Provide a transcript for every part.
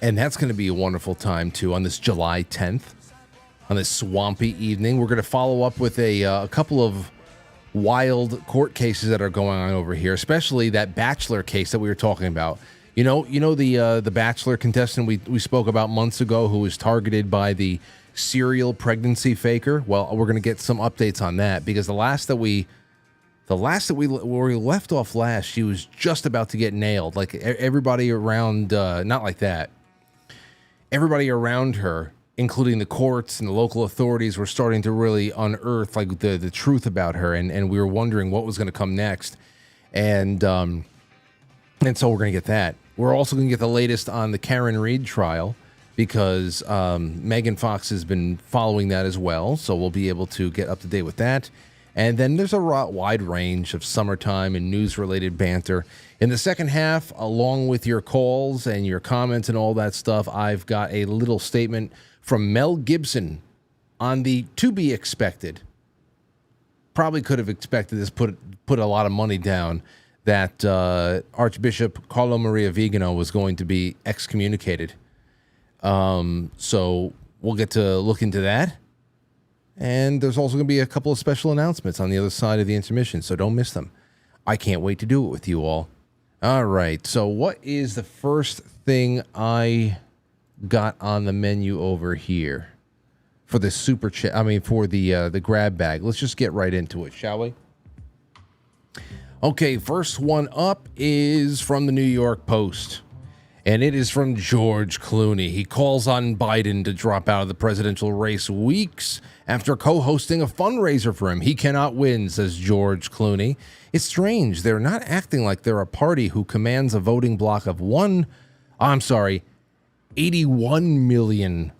And that's going to be a wonderful time, too, on this July 10th, on this swampy evening. We're going to follow up with a couple of wild court cases that are going on over here, especially that Bachelor case that we were talking about. You know the Bachelor contestant we spoke about months ago who was targeted by the serial pregnancy faker? Well, we're going to get some updates on that because where we left off last, she was just about to get nailed. Like everybody around, not like that. Everybody around her, including the courts and the local authorities, were starting to really unearth like the truth about her, and we were wondering what was going to come next, and so we're going to get that. We're also going to get the latest on the Karen Reed trial because Megan Fox has been following that as well, so we'll be able to get up to date with that. And then there's a wide range of summertime and news-related banter. In the second half, along with your calls and your comments and all that stuff, I've got a little statement from Mel Gibson on the to-be expected. Probably could have expected this, put a lot of money down, that Archbishop Carlo Maria Vigano was going to be excommunicated. So we'll get to look into that. And there's also going to be a couple of special announcements on the other side of the intermission, so don't miss them. I can't wait to do it with you all. All right, so what is the first thing I got on the menu over here for the super chat? I mean, for the grab bag. Let's just get right into it, shall we? Okay, first one up is from the New York Post. And it is from George Clooney. He calls on Biden to drop out of the presidential race weeks after co-hosting a fundraiser for him. He cannot win, says George Clooney. It's strange. They're not acting like they're a party who commands a voting bloc of 81 million.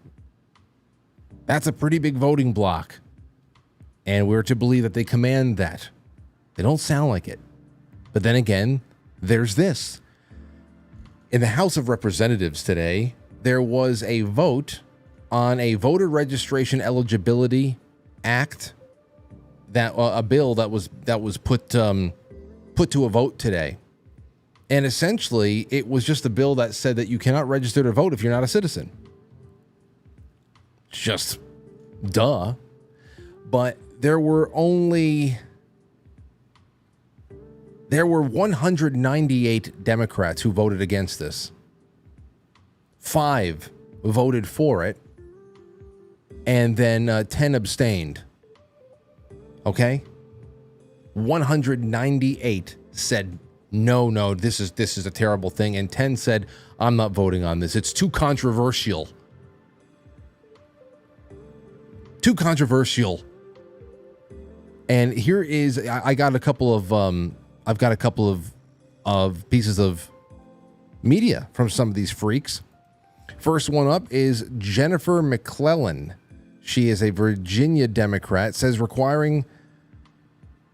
That's a pretty big voting bloc. And we're to believe that they command that. They don't sound like it. But then again, there's this. In the House of Representatives today, there was a vote on a voter registration eligibility act, that a bill that was put to a vote today. And essentially, it was just a bill that said that you cannot register to vote if you're not a citizen. Just duh. But there were 198 Democrats who voted against this. 5 voted for it, and then 10 abstained. Okay? 198 said, no, this is a terrible thing, and 10 said, I'm not voting on this. It's too controversial. Too controversial. And here is, I got a couple of I've got a couple of pieces of media from some of these freaks. First one up is Jennifer McClellan. She is a Virginia Democrat, says requiring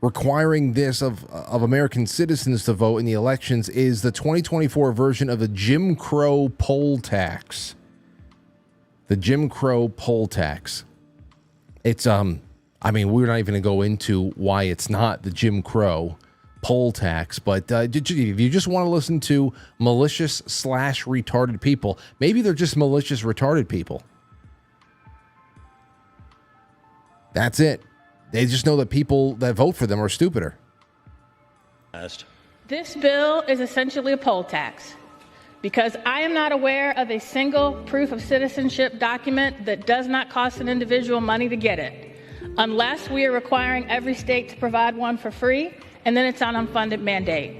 this of American citizens to vote in the elections is the 2024 version of the Jim Crow poll tax. The Jim Crow poll tax. It's, I mean, we're not even going to go into why it's not the Jim Crow poll tax, but if you just want to listen to malicious / retarded people, maybe they're just malicious retarded people. That's it. They just know that people that vote for them are stupider. This bill is essentially a poll tax because I am not aware of a single proof of citizenship document that does not cost an individual money to get it, unless we are requiring every state to provide one for free. And then it's an unfunded mandate.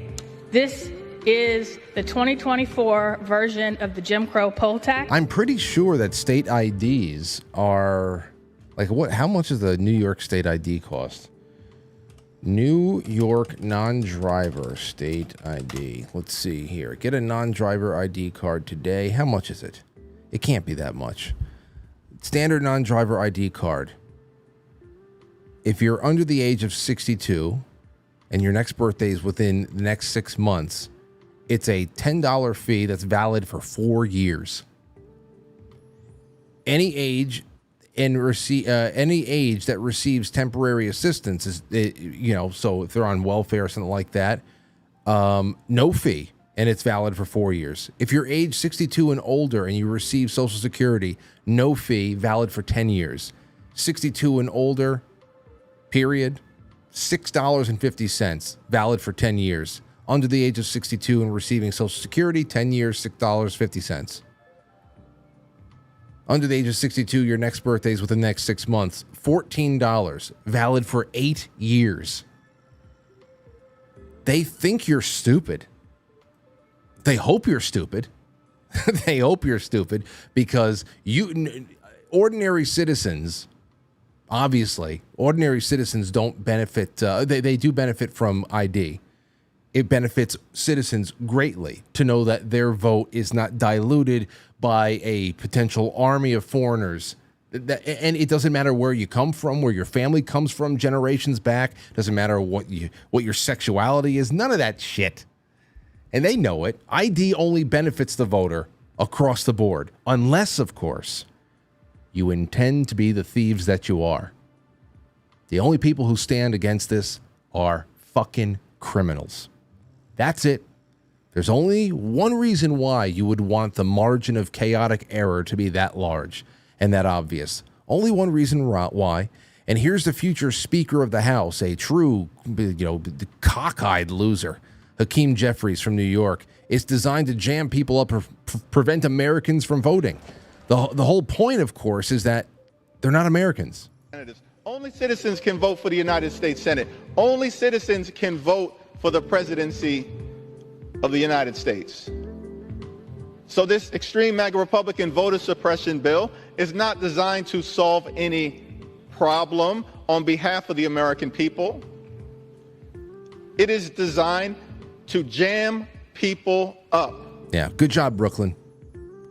This is the 2024 version of the Jim Crow poll tax. I'm pretty sure that state IDs are like what? How much does the New York state ID cost? New York non-driver state ID. Let's see here. Get a non-driver ID card today. How much is it? It can't be that much. Standard non-driver ID card. If you're under the age of 62 and your next birthday is within the next 6 months, it's a $10 fee that's valid for 4 years. Any age and receive any age that receives temporary assistance is, so if they're on welfare or something like that, no fee, and it's valid for 4 years. If you're age 62 and older and you receive Social Security, no fee, valid for 10 years. 62 and older, period, $6.50, valid for 10 years. Under the age of 62 and receiving Social Security, 10 years, $6.50. Under the age of 62, your next birthday is within the next 6 months, $14, valid for 8 years. They think you're stupid. They hope you're stupid. They hope you're stupid because ordinary citizens, obviously, ordinary citizens don't benefit. They do benefit from ID. It benefits citizens greatly to know that their vote is not diluted by a potential army of foreigners. And it doesn't matter where you come from, where your family comes from generations back. Doesn't matter what your sexuality is. None of that shit. And they know it. ID only benefits the voter across the board. Unless, of course, you intend to be the thieves that you are. The only people who stand against this are fucking criminals. That's it. There's only one reason why you would want the margin of chaotic error to be that large and that obvious. Only one reason why. And here's the future Speaker of the House, a true, cockeyed loser, Hakeem Jeffries from New York. It's designed to jam people up or prevent Americans from voting. The whole point, of course, is that they're not Americans. Only citizens can vote for the United States Senate. Only citizens can vote for the presidency of the United States. So this extreme MAGA Republican voter suppression bill is not designed to solve any problem on behalf of the American people. It is designed to jam people up. Yeah, good job, Brooklyn.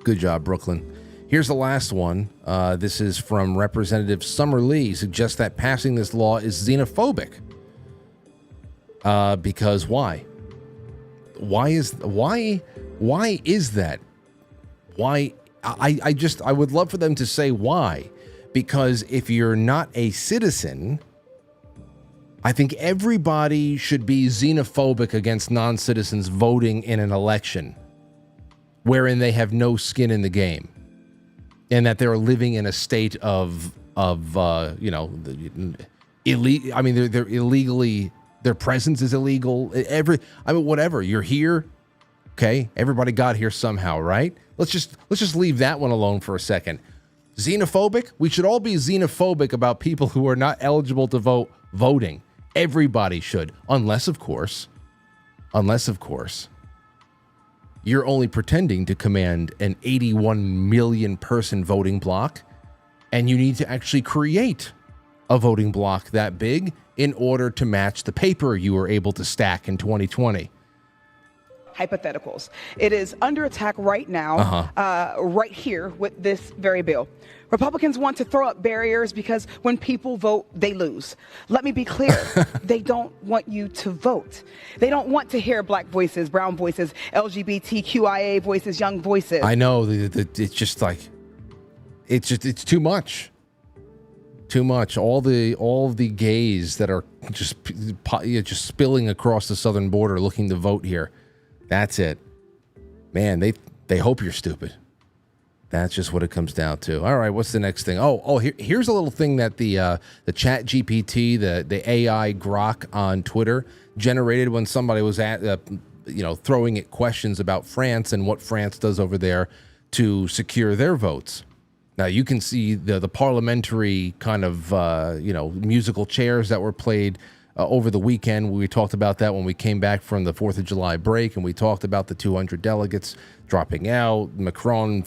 Good job, Brooklyn. Here's the last one. This is from Representative Summer Lee. Suggests that passing this law is xenophobic. Because why? Why is that? Why? I would love for them to say why. Because if you're not a citizen, I think everybody should be xenophobic against non-citizens voting in an election wherein they have no skin in the game. And that they're living in a state of illegal. I mean, they're illegally. Their presence is illegal. Whatever. You're here. Okay. Everybody got here somehow, right? Let's just leave that one alone for a second. Xenophobic. We should all be xenophobic about people who are not eligible to vote voting. Everybody should, unless of course, you're only pretending to command an 81 million person voting block, and you need to actually create a voting block that big in order to match the paper you were able to stack in 2020. Hypotheticals. It is under attack right now, right here with this very bill. Republicans want to throw up barriers because when people vote, they lose. Let me be clear. They don't want you to vote. They don't want to hear black voices, brown voices, LGBTQIA voices, young voices. I know. It's just like, it's too much. Too much. All the gays that are just spilling across the southern border looking to vote here. That's it. Man, they hope you're stupid. That's just what it comes down to. All right, what's the next thing? Here's a little thing that the Chat GPT, the AI Grok on Twitter generated when somebody was throwing it questions about France and what France does over there to secure their votes. Now you can see the parliamentary kind of musical chairs that were played over the weekend. We talked about that when we came back from the 4th of July break, and we talked about the 200 delegates dropping out, Macron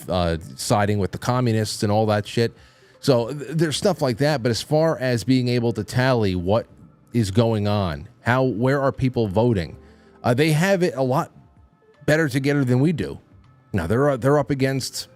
siding with the communists and all that shit. So there's stuff like that. But as far as being able to tally what is going on, where are people voting, they have it a lot better together than we do. Now they're up against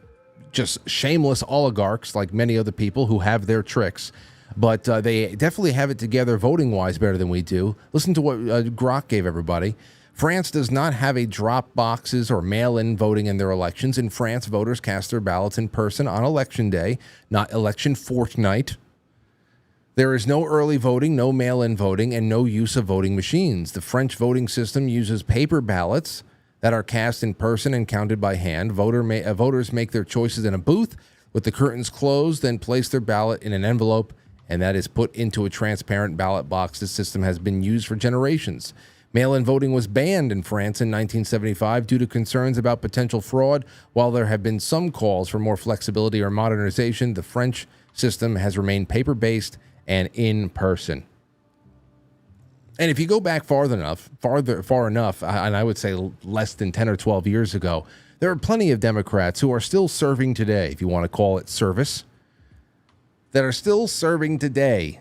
just shameless oligarchs like many other people who have their tricks. But they definitely have it together voting-wise better than we do. Listen to what Grok gave everybody. France does not have a drop boxes or mail-in voting in their elections. In France, voters cast their ballots in person on election day, not election fortnight. There is no early voting, no mail-in voting, and no use of voting machines. The French voting system uses paper ballots that are cast in person and counted by hand. Voters make their choices in a booth with the curtains closed, then place their ballot in an envelope, and that is put into a transparent ballot box. The system has been used for generations. Mail-in voting was banned in France in 1975 due to concerns about potential fraud. While there have been some calls for more flexibility or modernization, the French system has remained paper-based and in person. And if you go back far enough, and I would say less than 10 or 12 years ago, there are plenty of Democrats who are still serving today, if you want to call it service, that are still serving today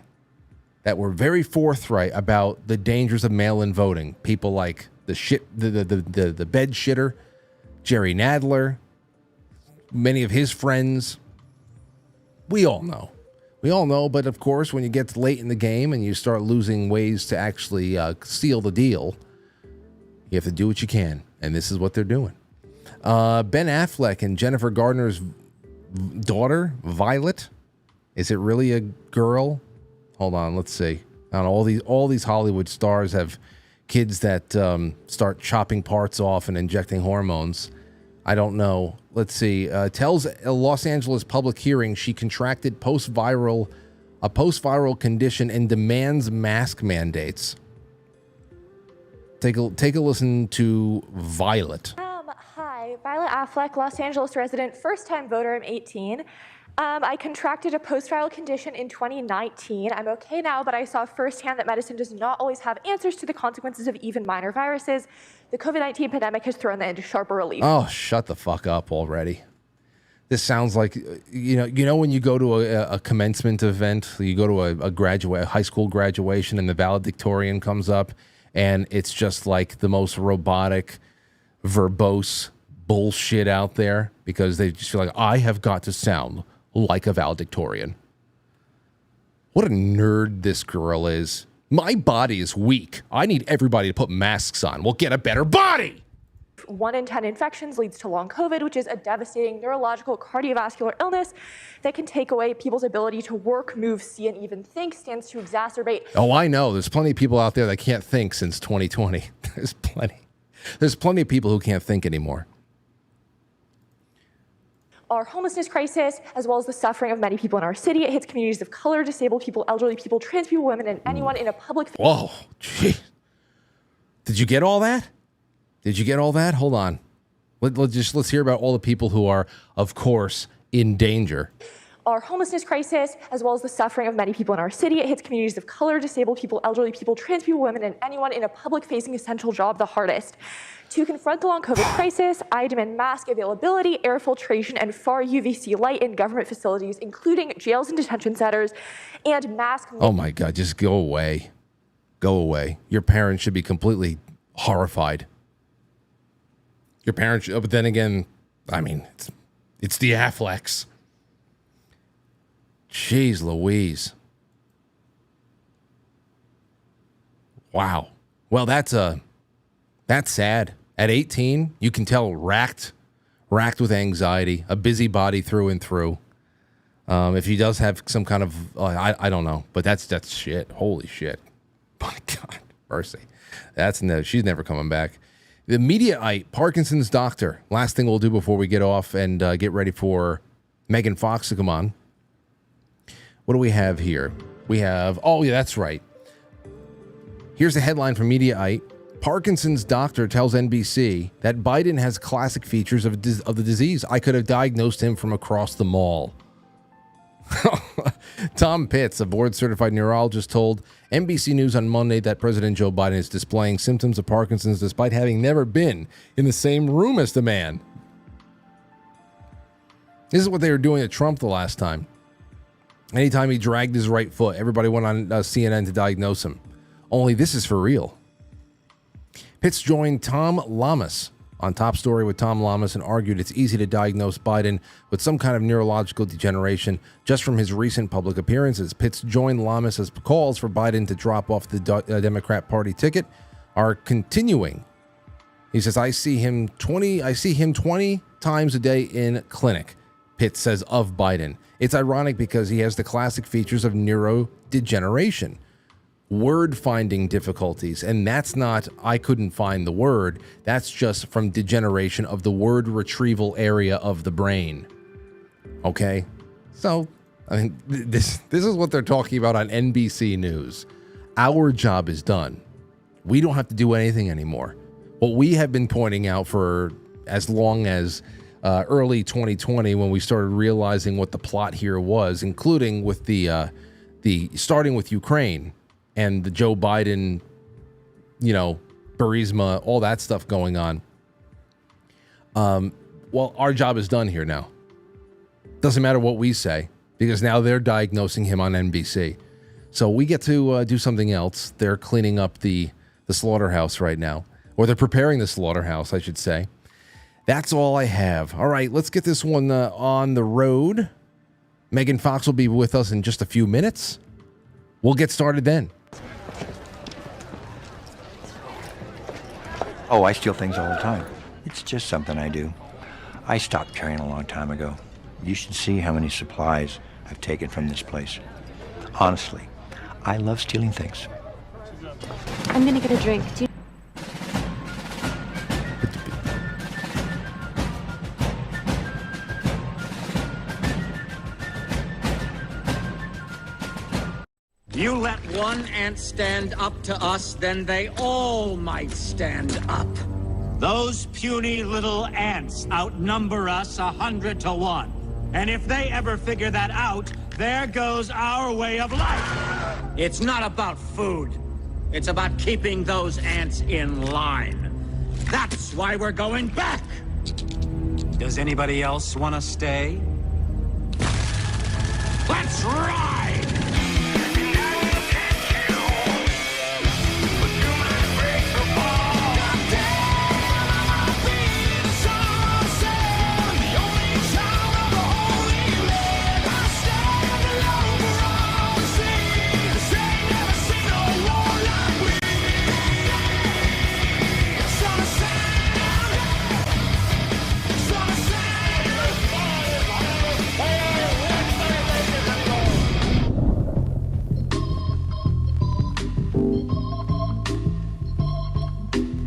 that were very forthright about the dangers of mail-in voting. People like the bed shitter, Jerry Nadler, many of his friends. We all know. But of course, when you get late in the game and you start losing ways to actually seal the deal, you have to do what you can. And this is what they're doing. Ben Affleck and Jennifer Gardner's daughter, Violet. Is it really a girl? Hold on, let's see. All these Hollywood stars have kids that start chopping parts off and injecting hormones. I don't know. Let's see. Tells a Los Angeles public hearing she contracted a post-viral condition and demands mask mandates. Take a listen to Violet. Hi, Violet Affleck, Los Angeles resident, first-time voter. I'm 18. I contracted a post-viral condition in 2019. I'm okay now, but I saw firsthand that medicine does not always have answers to the consequences of even minor viruses. The COVID-19 pandemic has thrown that into sharper relief. Oh, shut the fuck up already. This sounds like, you know when you go to a commencement event, you go to a high school graduation, and the valedictorian comes up, and it's just like the most robotic, verbose bullshit out there because they just feel like, I have got to sound like a valedictorian. What a nerd this girl is. My body is weak. I need everybody to put masks on. We'll get a better body. 1 in 10 infections leads to long COVID, which is a devastating neurological cardiovascular illness that can take away people's ability to work, move, see, and even think, stands to exacerbate. Oh, I know. There's plenty of people out there that can't think since 2020. There's plenty of people who can't think anymore. Our homelessness crisis, as well as the suffering of many people in our city. It hits communities of color, disabled people, elderly people, trans people, women, and anyone in a public... Whoa, gee. Did you get all that? Hold on. Let's hear about all the people who are, of course, in danger. Our homelessness crisis, as well as the suffering of many people in our city. It hits communities of color, disabled people, elderly people, trans people, women, and anyone in a public-facing essential job the hardest. To confront the long COVID crisis, I demand mask availability, air filtration, and far UVC light in government facilities, including jails and detention centers, and mask... Oh my God, just go away. Go away. Your parents should be completely horrified. Your parents, but then again, I mean, it's the Afflecks. Jeez Louise. Wow. Well, that's sad. At 18, you can tell racked with anxiety, a busybody through and through. If he does have some kind of, I don't know, but that's shit. Holy shit. My God, mercy. She's never coming back. The Mediaite, Parkinson's doctor. Last thing we'll do before we get off and get ready for Megan Fox to come on. What do we have here? We have, oh yeah, that's right. Here's the headline from Mediaite. Parkinson's doctor tells NBC that Biden has classic features of the disease. I could have diagnosed him from across the mall. Tom Pitts, a board-certified neurologist, told NBC News on Monday that President Joe Biden is displaying symptoms of Parkinson's despite having never been in the same room as the man. This is what they were doing to Trump the last time. Anytime he dragged his right foot, everybody went on CNN to diagnose him. Only this is for real. Pitts joined Tom Lamas on Top Story with Tom Lamas and argued it's easy to diagnose Biden with some kind of neurological degeneration just from his recent public appearances. Pitts joined Lamas as calls for Biden to drop off the Democrat Party ticket are continuing He says, I see him 20 times a day in clinic, Pitt says of Biden. It's ironic because he has the classic features of neurodegeneration, word finding difficulties. And that's not, I couldn't find the word. That's just from degeneration of the word retrieval area of the brain. Okay. So I think this is what they're talking about on NBC News. Our job is done. We don't have to do anything anymore. What we have been pointing out for as long as early 2020, when we started realizing what the plot here was, including with the starting with Ukraine and the Joe Biden, Burisma, all that stuff going on. Well, our job is done here now. Doesn't matter what we say, because now they're diagnosing him on NBC. So we get to do something else. They're cleaning up the slaughterhouse right now. Or they're preparing the slaughterhouse, I should say. That's all I have. All right, let's get this one on the road. Megan Fox will be with us in just a few minutes. We'll get started then. Oh, I steal things all the time. It's just something I do. I stopped carrying a long time ago. You should see how many supplies I've taken from this place. Honestly, I love stealing things. I'm gonna get a drink. You let one ant stand up to us, then they all might stand up. Those puny little ants outnumber us 100 to 1. And if they ever figure that out, there goes our way of life. It's not about food. It's about keeping those ants in line. That's why we're going back. Does anybody else want to stay? Let's ride!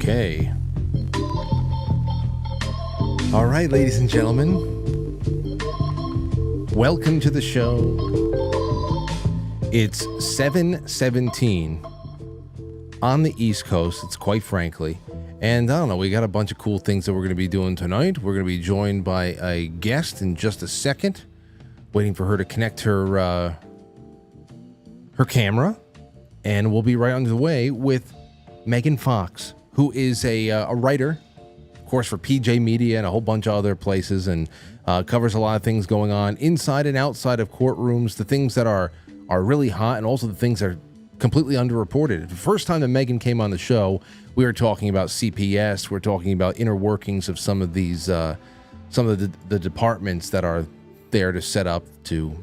Okay. All right, ladies and gentlemen. Welcome to the show. It's 7:17 on the East Coast. It's quite frankly. And I don't know, we got a bunch of cool things that we're going to be doing tonight. We're going to be joined by a guest in just a second. Waiting for her to connect her camera. And we'll be right on the way with Megan Fox, who is a writer, of course, for PJ Media and a whole bunch of other places, and covers a lot of things going on inside and outside of courtrooms, the things that are really hot and also the things that are completely underreported. The first time that Megan came on the show, we were talking about CPS. We're talking about inner workings of some of these, some of the departments that are there to set up to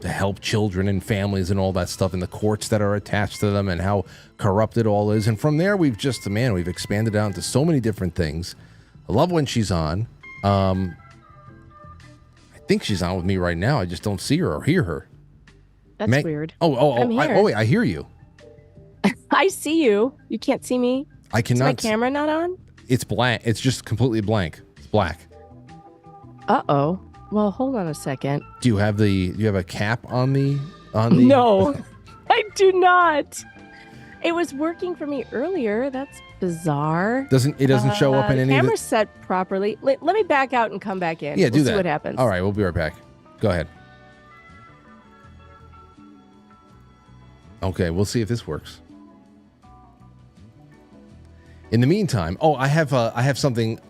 help children and families and all that stuff, and the courts that are attached to them and how corrupt it all is. And from there, we've expanded out into so many different things. I love when she's on. I think she's on with me right now. I just don't see her or hear her. That's weird. I'm here. Wait, I hear you. I see you. You can't see me. I cannot. Is my camera not on? It's blank. It's just completely blank. It's black. Uh-oh. Well, hold on a second. Do you have a cap on the? No, I do not. It was working for me earlier. That's bizarre. It doesn't show up in any of the camera's set properly. Let me back out and come back in. Yeah, do that. See what happens. All right, we'll be right back. Go ahead. Okay, we'll see if this works. In the meantime, where's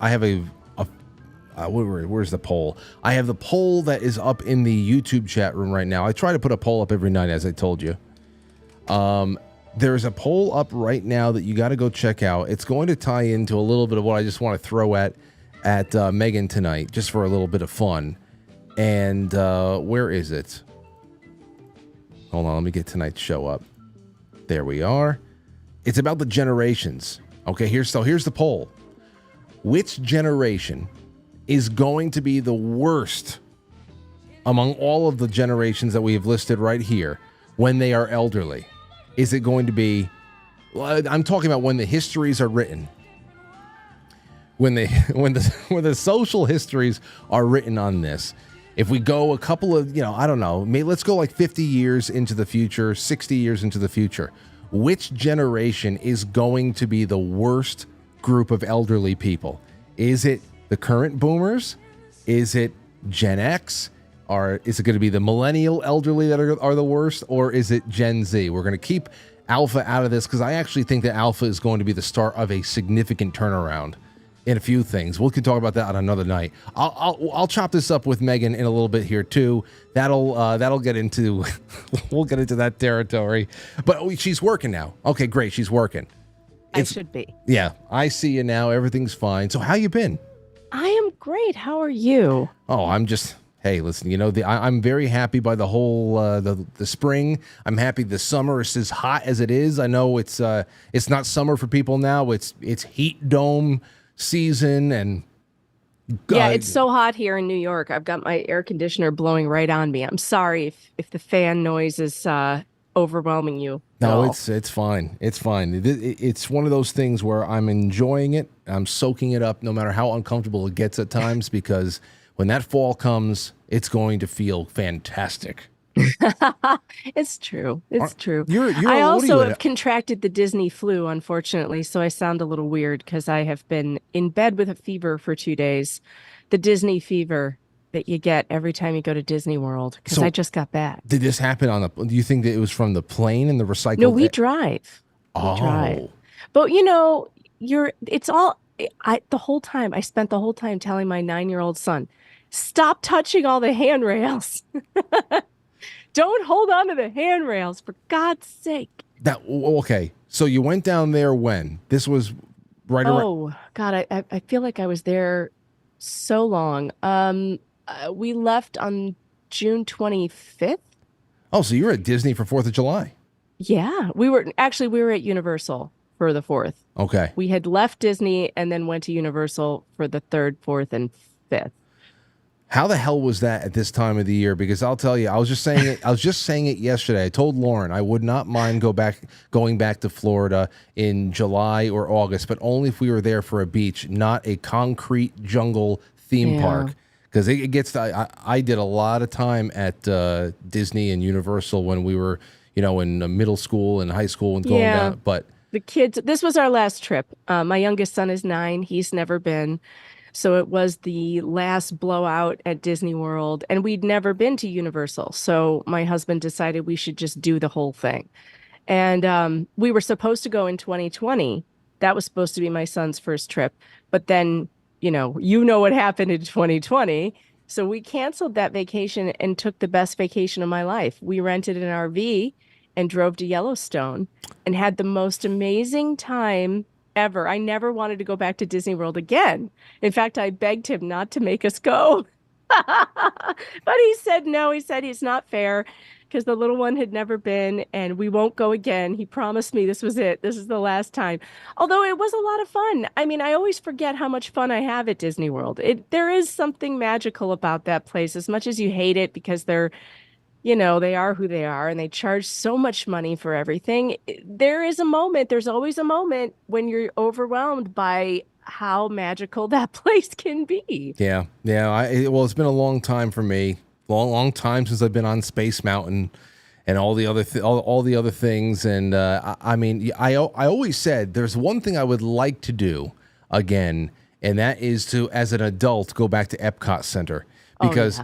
the poll? I have the poll that is up in the YouTube chat room right now. I try to put a poll up every night, as I told you. There's a poll up right now that you got to go check out. It's going to tie into a little bit of what I just want to throw at Megan tonight, just for a little bit of fun. And where is it? Hold on, let me get tonight's show up. There we are. It's about the generations. Okay, here's the poll. which generation is going to be the worst among all of the generations that we have listed right here when they are elderly? Is it going to be, I'm talking about when the histories are written, when the social histories are written on this. If we go a couple of, I don't know, maybe let's go like 50 years into the future, 60 years into the future. Which generation is going to be the worst group of elderly people? Is it the current boomers? Is it Gen X? Or is it going to be the millennial elderly that are the worst? Or is it Gen Z? We're going to keep Alpha out of this because I actually think that Alpha is going to be the start of a significant turnaround in a few things. We can talk about that on another night. I'll chop this up with Megan in a little bit here too. That'll get into we'll get into that territory. But she's working now. Okay, great. She's working. I should be. Yeah, I see you now. Everything's fine. So how you been? I am great. How are you? Oh, I'm just. Hey, listen. I'm very happy by the whole the spring. I'm happy the summer is as hot as it is. I know it's not summer for people now. It's heat dome season and yeah, it's so hot here in New York. I've got my air conditioner blowing right on me. I'm sorry if the fan noise is overwhelming you. No, it's fine. It's fine. It's one of those things where I'm enjoying it. I'm soaking it up no matter how uncomfortable it gets at times because when that fall comes, it's going to feel fantastic. It's true. It's true. I also have contracted the Disney flu, unfortunately, so I sound a little weird because I have been in bed with a fever for 2 days. The Disney fever that you get every time you go to Disney World because I just got back. Did this happen do you think that it was from the plane and the recycled? No, we drive. Oh. We drive. But the whole time, I spent the whole time telling my 9-year-old son, stop touching all the handrails. Don't hold on to the handrails, for God's sake. Okay. So you went down there when? This was right around... Oh, God, I feel like I was there so long. We left on June 25th. Oh, so you were at Disney for 4th of July. Yeah. We were at Universal for the 4th. Okay. We had left Disney and then went to Universal for the 3rd, 4th, and 5th. How the hell was that at this time of the year? Because I'll tell you, I was just saying it yesterday. I told Lauren I would not mind going back to Florida in July or August, but only if we were there for a beach, not a concrete jungle theme park. Because it gets I did a lot of time at Disney and Universal when we were, in middle school and high school and going down. But the kids, this was our last trip. My youngest son is 9. He's never been. So it was the last blowout at Disney World, and we'd never been to Universal. So my husband decided we should just do the whole thing. And we were supposed to go in 2020. That was supposed to be my son's first trip. But then, you know what happened in 2020. So we canceled that vacation and took the best vacation of my life. We rented an RV and drove to Yellowstone and had the most amazing time ever. I never wanted to go back to Disney World again. In fact, I begged him not to make us go. But he said no. He said it's not fair because the little one had never been and we won't go again. He promised me this was it. This is the last time. Although it was a lot of fun. I mean, I always forget how much fun I have at Disney World. There is something magical about that place, as much as you hate it because they're, they are who they are and they charge so much money for everything. There's always a moment when you're overwhelmed by how magical that place can be. Yeah. It's been a long time for me. Long time since I've been on Space Mountain and all the other things. And I always said there's one thing I would like to do again, and that is to, as an adult, go back to Epcot Center. Because,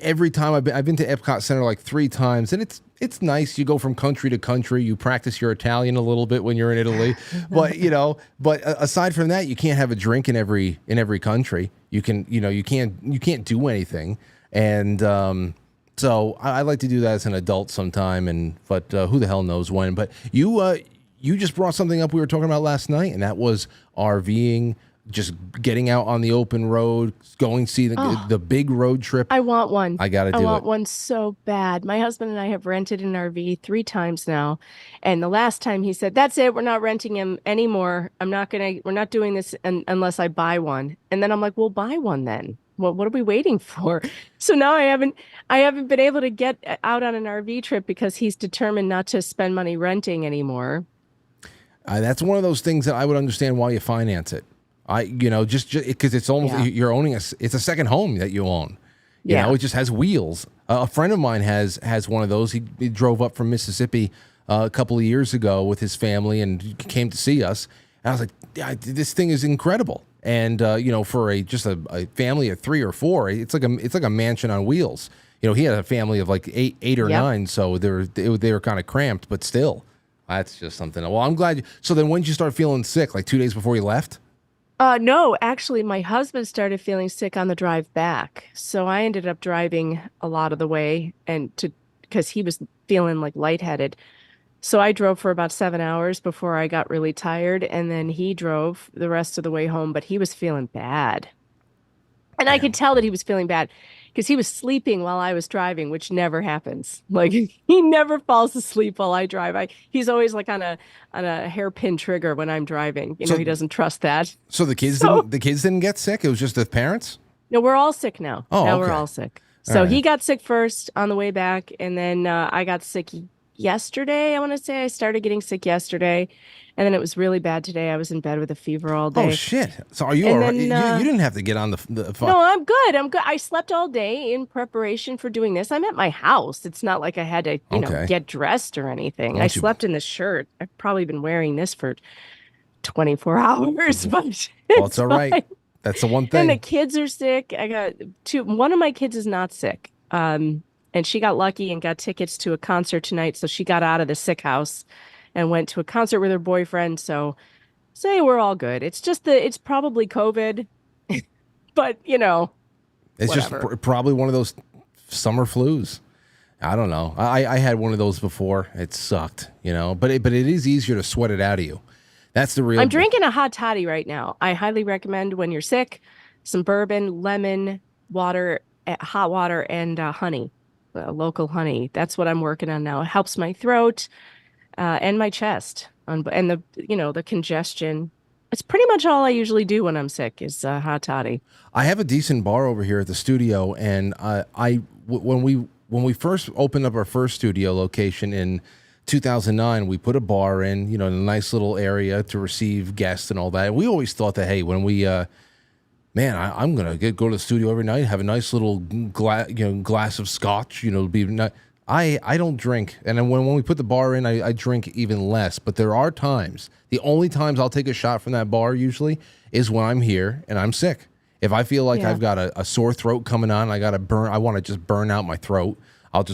every time I've been to Epcot Center like 3 times, and it's nice. You go from country to country. You practice your Italian a little bit when you're in Italy. But aside from that, you can't have a drink in every country. You can't do anything. And so I like to do that as an adult sometime. But who the hell knows when? But you just brought something up we were talking about last night, and that was RVing, just getting out on the open road, going to see the big road trip. I want one. I got to do it. I want one so bad. My husband and I have rented an RV 3 times now. And the last time he said, that's it. We're not renting him anymore. We're not doing this unless I buy one. And then I'm like, well, buy one then. Well, what are we waiting for? So now I haven't been able to get out on an RV trip because he's determined not to spend money renting anymore. That's one of those things that I would understand why you finance it. Just because it's almost you're owning it's a second home that you own. You know, it just has wheels. A friend of mine has one of those. He drove up from Mississippi a couple of years ago with his family and came to see us. And I was like, yeah, this thing is incredible. And for a family of 3 or 4, it's like a mansion on wheels. He had a family of like eight or 9, so they were kind of cramped, but still, that's just something. Well, I'm glad. So then, when did you start feeling sick? Like 2 days before you left? No, actually, my husband started feeling sick on the drive back. So I ended up driving a lot of the way because he was feeling like lightheaded. So I drove for about 7 hours before I got really tired. And then he drove the rest of the way home, but he was feeling bad. And I could tell that he was feeling bad because he was sleeping while I was driving, which never happens. Like he never falls asleep while I drive. He's always like on a hairpin trigger when I'm driving. He doesn't trust that. So the kids didn't get sick. It was just the parents. No, we're all sick now. Oh, now okay. We're all sick. So he got sick first on the way back, and then I got sick yesterday. I want to say I started getting sick yesterday, and then it was really bad today. I was in bed with a fever all day. Oh shit! So are you all right? You didn't have to get on the phone. No, I'm good. I slept all day in preparation for doing this. I'm at my house. It's not like I had to, get dressed or anything. I slept in this shirt. I've probably been wearing this for 24 hours, but it's all right. That's the one thing. And the kids are sick. I got 2. One of my kids is not sick. And she got lucky and got tickets to a concert tonight. So she got out of the sick house and went to a concert with her boyfriend. So say we're all good. It's just it's probably COVID, but it's whatever. Just probably one of those summer flus. I don't know. I had one of those before. It sucked, but it is easier to sweat it out of you. That's the real. I'm drinking a hot toddy right now. I highly recommend when you're sick, some bourbon, lemon, water, hot water, and honey. Local honey. That's what I'm working on now. It helps my throat and my chest and the congestion. It's pretty much all I usually do when I'm sick is hot toddy. I have a decent bar over here at the studio, and when we first opened up our first studio location in 2009, we put a bar in a nice little area to receive guests and all that. And we always thought that, hey, when we I'm gonna go to the studio every night, have a nice little glass of scotch. I don't drink, and then when we put the bar in, I drink even less. But there are times. The only times I'll take a shot from that bar usually is when I'm here and I'm sick. If I feel like I've got a sore throat coming on, I want to just burn out my throat. I'll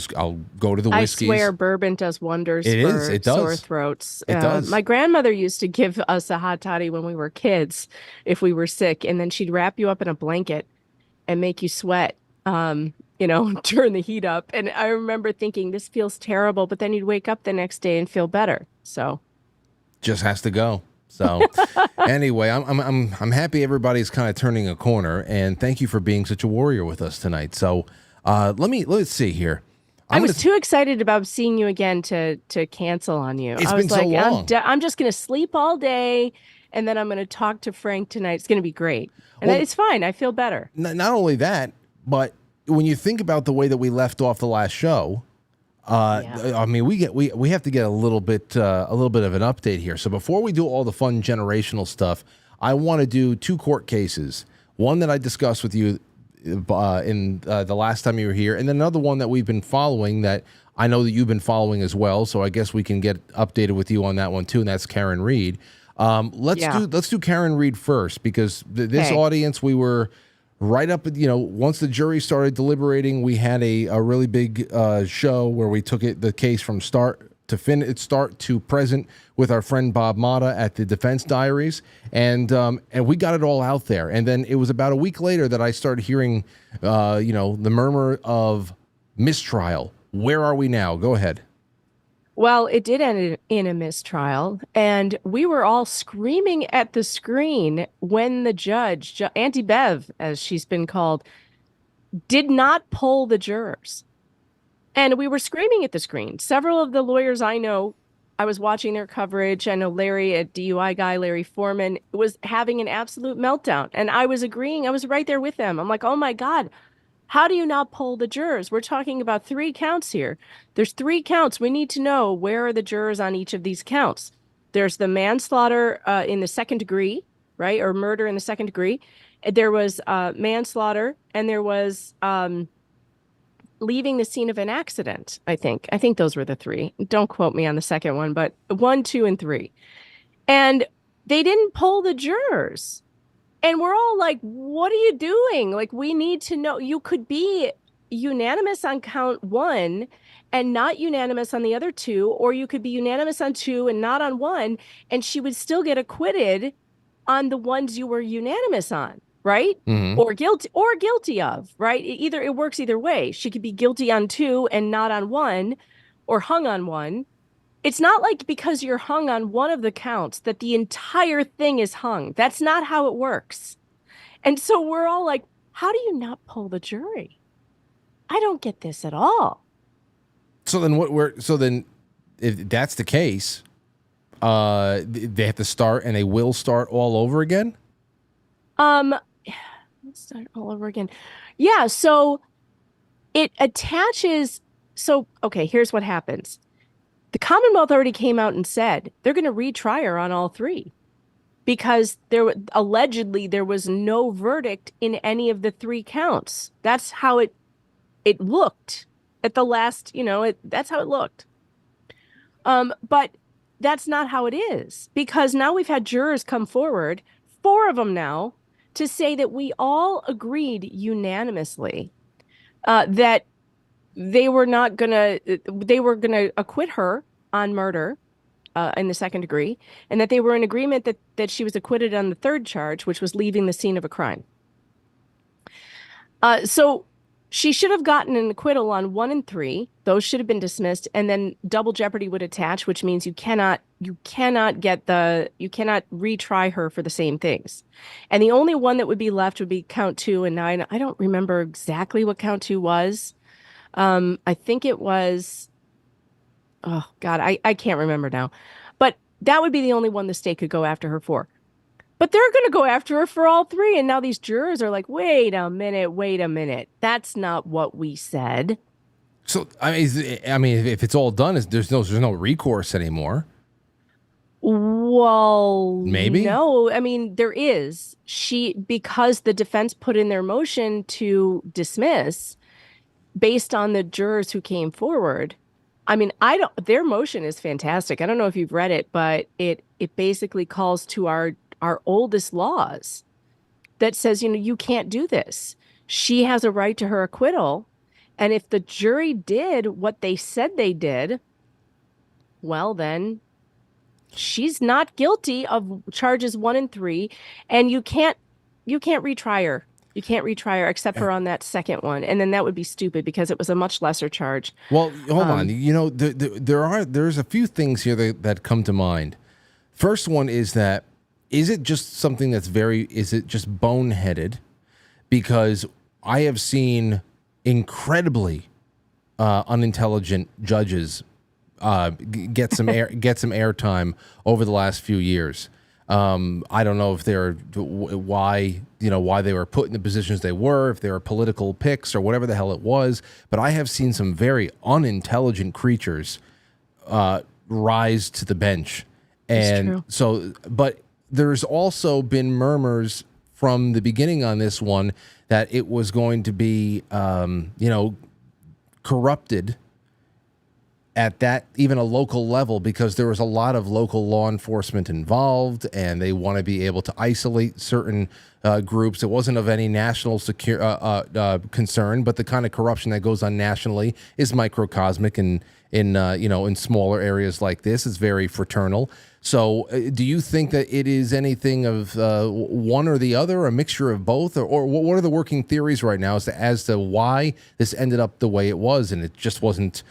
go to the whiskeys. I swear bourbon does wonders for sore throats. It does. My grandmother used to give us a hot toddy when we were kids if we were sick, and then she'd wrap you up in a blanket and make you sweat, turn the heat up. And I remember thinking, this feels terrible, but then you'd wake up the next day and feel better. So just has to go. So anyway, I'm happy everybody's kind of turning a corner, and thank you for being such a warrior with us tonight. So let's see here. I was too excited about seeing you again to cancel on you. It's been so long. I'm just going to sleep all day, and then I'm going to talk to Frank tonight. It's going to be great. And it's fine. I feel better. Not only that, but when you think about the way that we left off the last show, I mean, we have to get a little bit of an update here. So before we do all the fun generational stuff, I want to do 2 court cases. One that I discussed with you in the last time you were here, and then another one that we've been following that I know that you've been following as well. So I guess we can get updated with you on that one too, and that's Karen Reed. Let's do Karen Reed first, because this audience, we were right up at, once the jury started deliberating, we had a really big show where we took the case from start to present with our friend Bob Mata at the Defense Diaries, and we got it all out there. And then it was about a week later that I started hearing, the murmur of mistrial. Where are we now? Go ahead. Well, it did end in a mistrial, and we were all screaming at the screen when the judge, Auntie Bev, as she's been called, did not poll the jurors. And we were screaming at the screen. Several of the lawyers I know, I was watching their coverage. I know Larry, a DUI guy, Larry Foreman, was having an absolute meltdown. And I was agreeing. I was right there with them. I'm like, oh my God, how do you not poll the jurors? We're talking about 3 counts here. There's 3 counts. We need to know where are the jurors on each of these counts. There's the manslaughter in the second degree, right? Or murder in the second degree. There was manslaughter, and there was leaving the scene of an accident, I think. I think those were the 3. Don't quote me on the second one, but 1, 2, and 3. And they didn't poll the jurors. And we're all like, what are you doing? Like, we need to know. You could be unanimous on count 1 and not unanimous on the other 2, or you could be unanimous on 2 and not on 1, and she would still get acquitted on the ones you were unanimous on, right? Mhm. Or guilty of, right? It works either way. She could be guilty on 2 and not on 1, or hung on 1. It's not like because you're hung on one of the counts that the entire thing is hung. That's not how it works. And so we're all like, how do you not poll the jury? I don't get this at all. So then if that's the case, they have to start, and they will start all over again? Let's start all over again. Yeah, so it attaches. So, okay, here's what happens. The Commonwealth already came out and said they're going to retry her on all 3 because allegedly there was no verdict in any of the 3 counts. That's how it looked at the last, that's how it looked. But that's not how it is, because now we've had jurors come forward, 4 of them now, to say that we all agreed unanimously that they were going to acquit her on murder in the second degree, and that they were in agreement that she was acquitted on the 3rd charge, which was leaving the scene of a crime. So she should have gotten an acquittal on 1 and 3. Those should have been dismissed, and then double jeopardy would attach, which means you cannot retry her for the same things. And the only one that would be left would be count 2 and 9. I don't remember exactly what count 2 was. I think it was, oh God, I can't remember now, but that would be the only one the state could go after her for. But they're going to go after her for all 3. And now these jurors are like, wait a minute. That's not what we said. So, I mean, if it's all done, there's no recourse anymore. Well, maybe. No, I mean, there is. Because the defense put in their motion to dismiss based on the jurors who came forward. I mean, their motion is fantastic. I don't know if you've read it, but it basically calls to our oldest laws that says, you can't do this. She has a right to her acquittal. And if the jury did what they said they did, well, then she's not guilty of charges 1 and 3. And you can't retry her. You can't retry her except for on that second one. And then that would be stupid because it was a much lesser charge. Well, hold on. There's a few things here that come to mind. First one is that, is it just something is it just boneheaded? Because I have seen incredibly unintelligent judges get some airtime over the last few years. I don't know if they're why they were put in the positions they were, if they were political picks or whatever the hell it was. But I have seen some very unintelligent creatures rise to the bench, and so. But there's also been murmurs from the beginning on this one that it was going to be, corrupted at that even a local level, because there was a lot of local law enforcement involved, and they want to be able to isolate certain groups. It wasn't of any national concern, but the kind of corruption that goes on nationally is microcosmic, and in smaller areas like this, it's very fraternal. So do you think that it is anything of one or the other, a mixture of both, or what are the working theories right now as to why this ended up the way it was, and it just wasn't,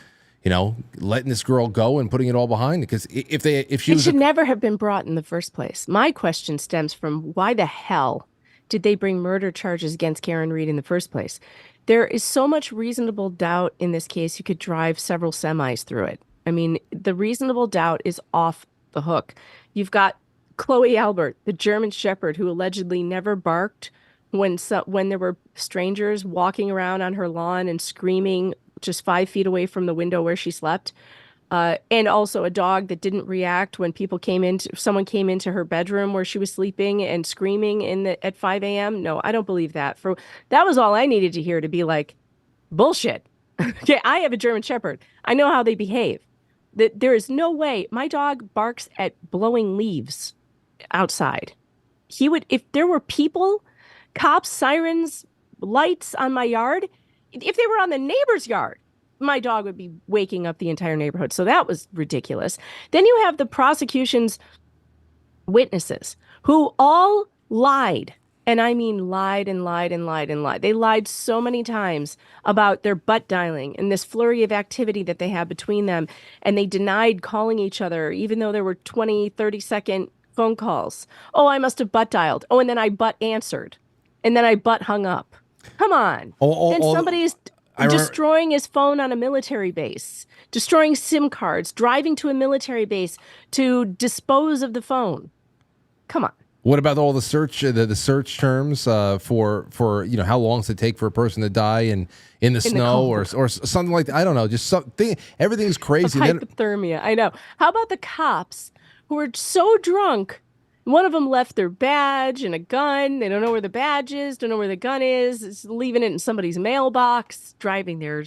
letting this girl go and putting it all behind. Because if she should never have been brought in the first place. My question stems from why the hell did they bring murder charges against Karen Reed in the first place? There is so much reasonable doubt in this case. You could drive several semis through it. I mean, the reasonable doubt is off the hook. You've got Chloe Albert, the German Shepherd, who allegedly never barked when there were strangers walking around on her lawn and screaming just 5 feet away from the window where she slept. And also a dog that didn't react when someone came into her bedroom where she was sleeping and screaming at 5 a.m. No, I don't believe that. That was all I needed to hear to be like, bullshit. Okay, I have a German Shepherd. I know how they behave. There is no way my dog barks at blowing leaves outside. He would, if there were people, cops, sirens, lights on my yard, if they were on the neighbor's yard, my dog would be waking up the entire neighborhood. So that was ridiculous. Then you have the prosecution's witnesses who all lied. And I mean lied and lied and lied and lied. They lied so many times about their butt dialing and this flurry of activity that they had between them. And they denied calling each other, even though there were 20, 30-second phone calls. Oh, I must have butt dialed. Oh, and then I butt answered. And then I butt hung up. Come on. And somebody's destroying his phone on a military base, destroying SIM cards, driving to a military base to dispose of the phone. Come on. What about all the search terms for how long does it take for a person to die in the snow or something like that? I don't know. Just something. Everything's crazy. Hypothermia. I know. How about the cops who are so drunk? One of them left their badge and a gun. They don't know where the badge is. Don't know where the gun is. It's leaving it in somebody's mailbox. Driving their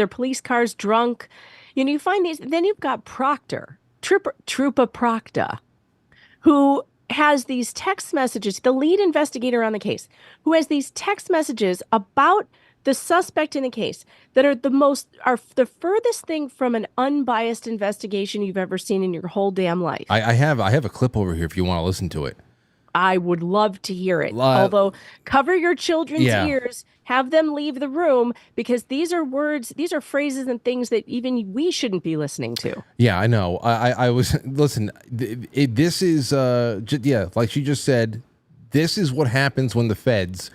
police cars drunk. You find these. Then you've got Proctor, Trooper Proctor, who has these text messages, the lead investigator on the case, who has these text messages about the suspect in the case that are the furthest thing from an unbiased investigation you've ever seen in your whole damn life. I have a clip over here if you want to listen to it. I would love to hear it. Although, cover your children's ears, have them leave the room, because these are words, these are phrases and things that even we shouldn't be listening to. Yeah, I know. I was, listen, this is, like she just said, this is what happens when the feds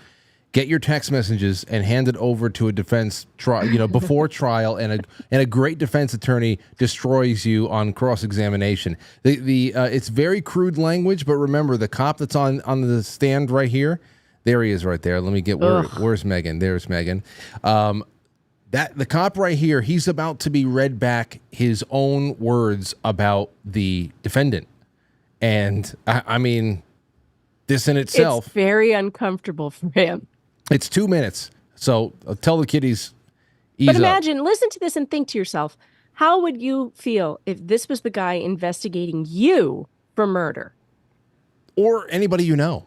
get your text messages and hand it over to a defense trial, before trial, and a great defense attorney destroys you on cross-examination. It's very crude language, but remember, the cop that's on the stand right here, there he is right there. Let me get where's Megan? There's Megan. The cop right here, he's about to be read back his own words about the defendant. And I mean, this in itself, it's very uncomfortable for him. It's 2 minutes. So tell the kiddies, ease But imagine, listen to this and think to yourself, how would you feel if this was the guy investigating you for murder? Or anybody you know.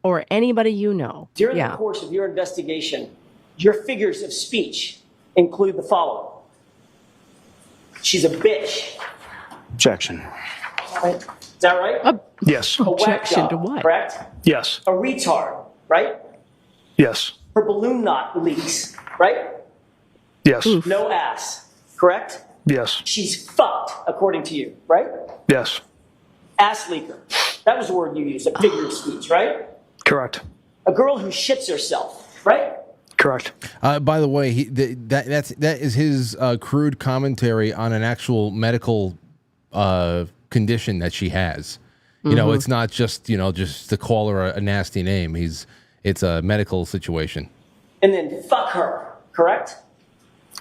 During the course of your investigation, your figures of speech include the following. She's a bitch. Objection. Right? Is that right? Yes. Objection to what? Correct? Yes. A retard, right? Yes. Her balloon knot leaks, right? Yes. Oof. No ass, correct? Yes. She's fucked, according to you, right? Yes. Ass leaker. That was the word you used, a figure of speech, right? Correct. A girl who shits herself, right? Correct. By the way, that is his crude commentary on an actual medical condition that she has. It's not just just to call her a nasty name. It's a medical situation. And then fuck her, correct?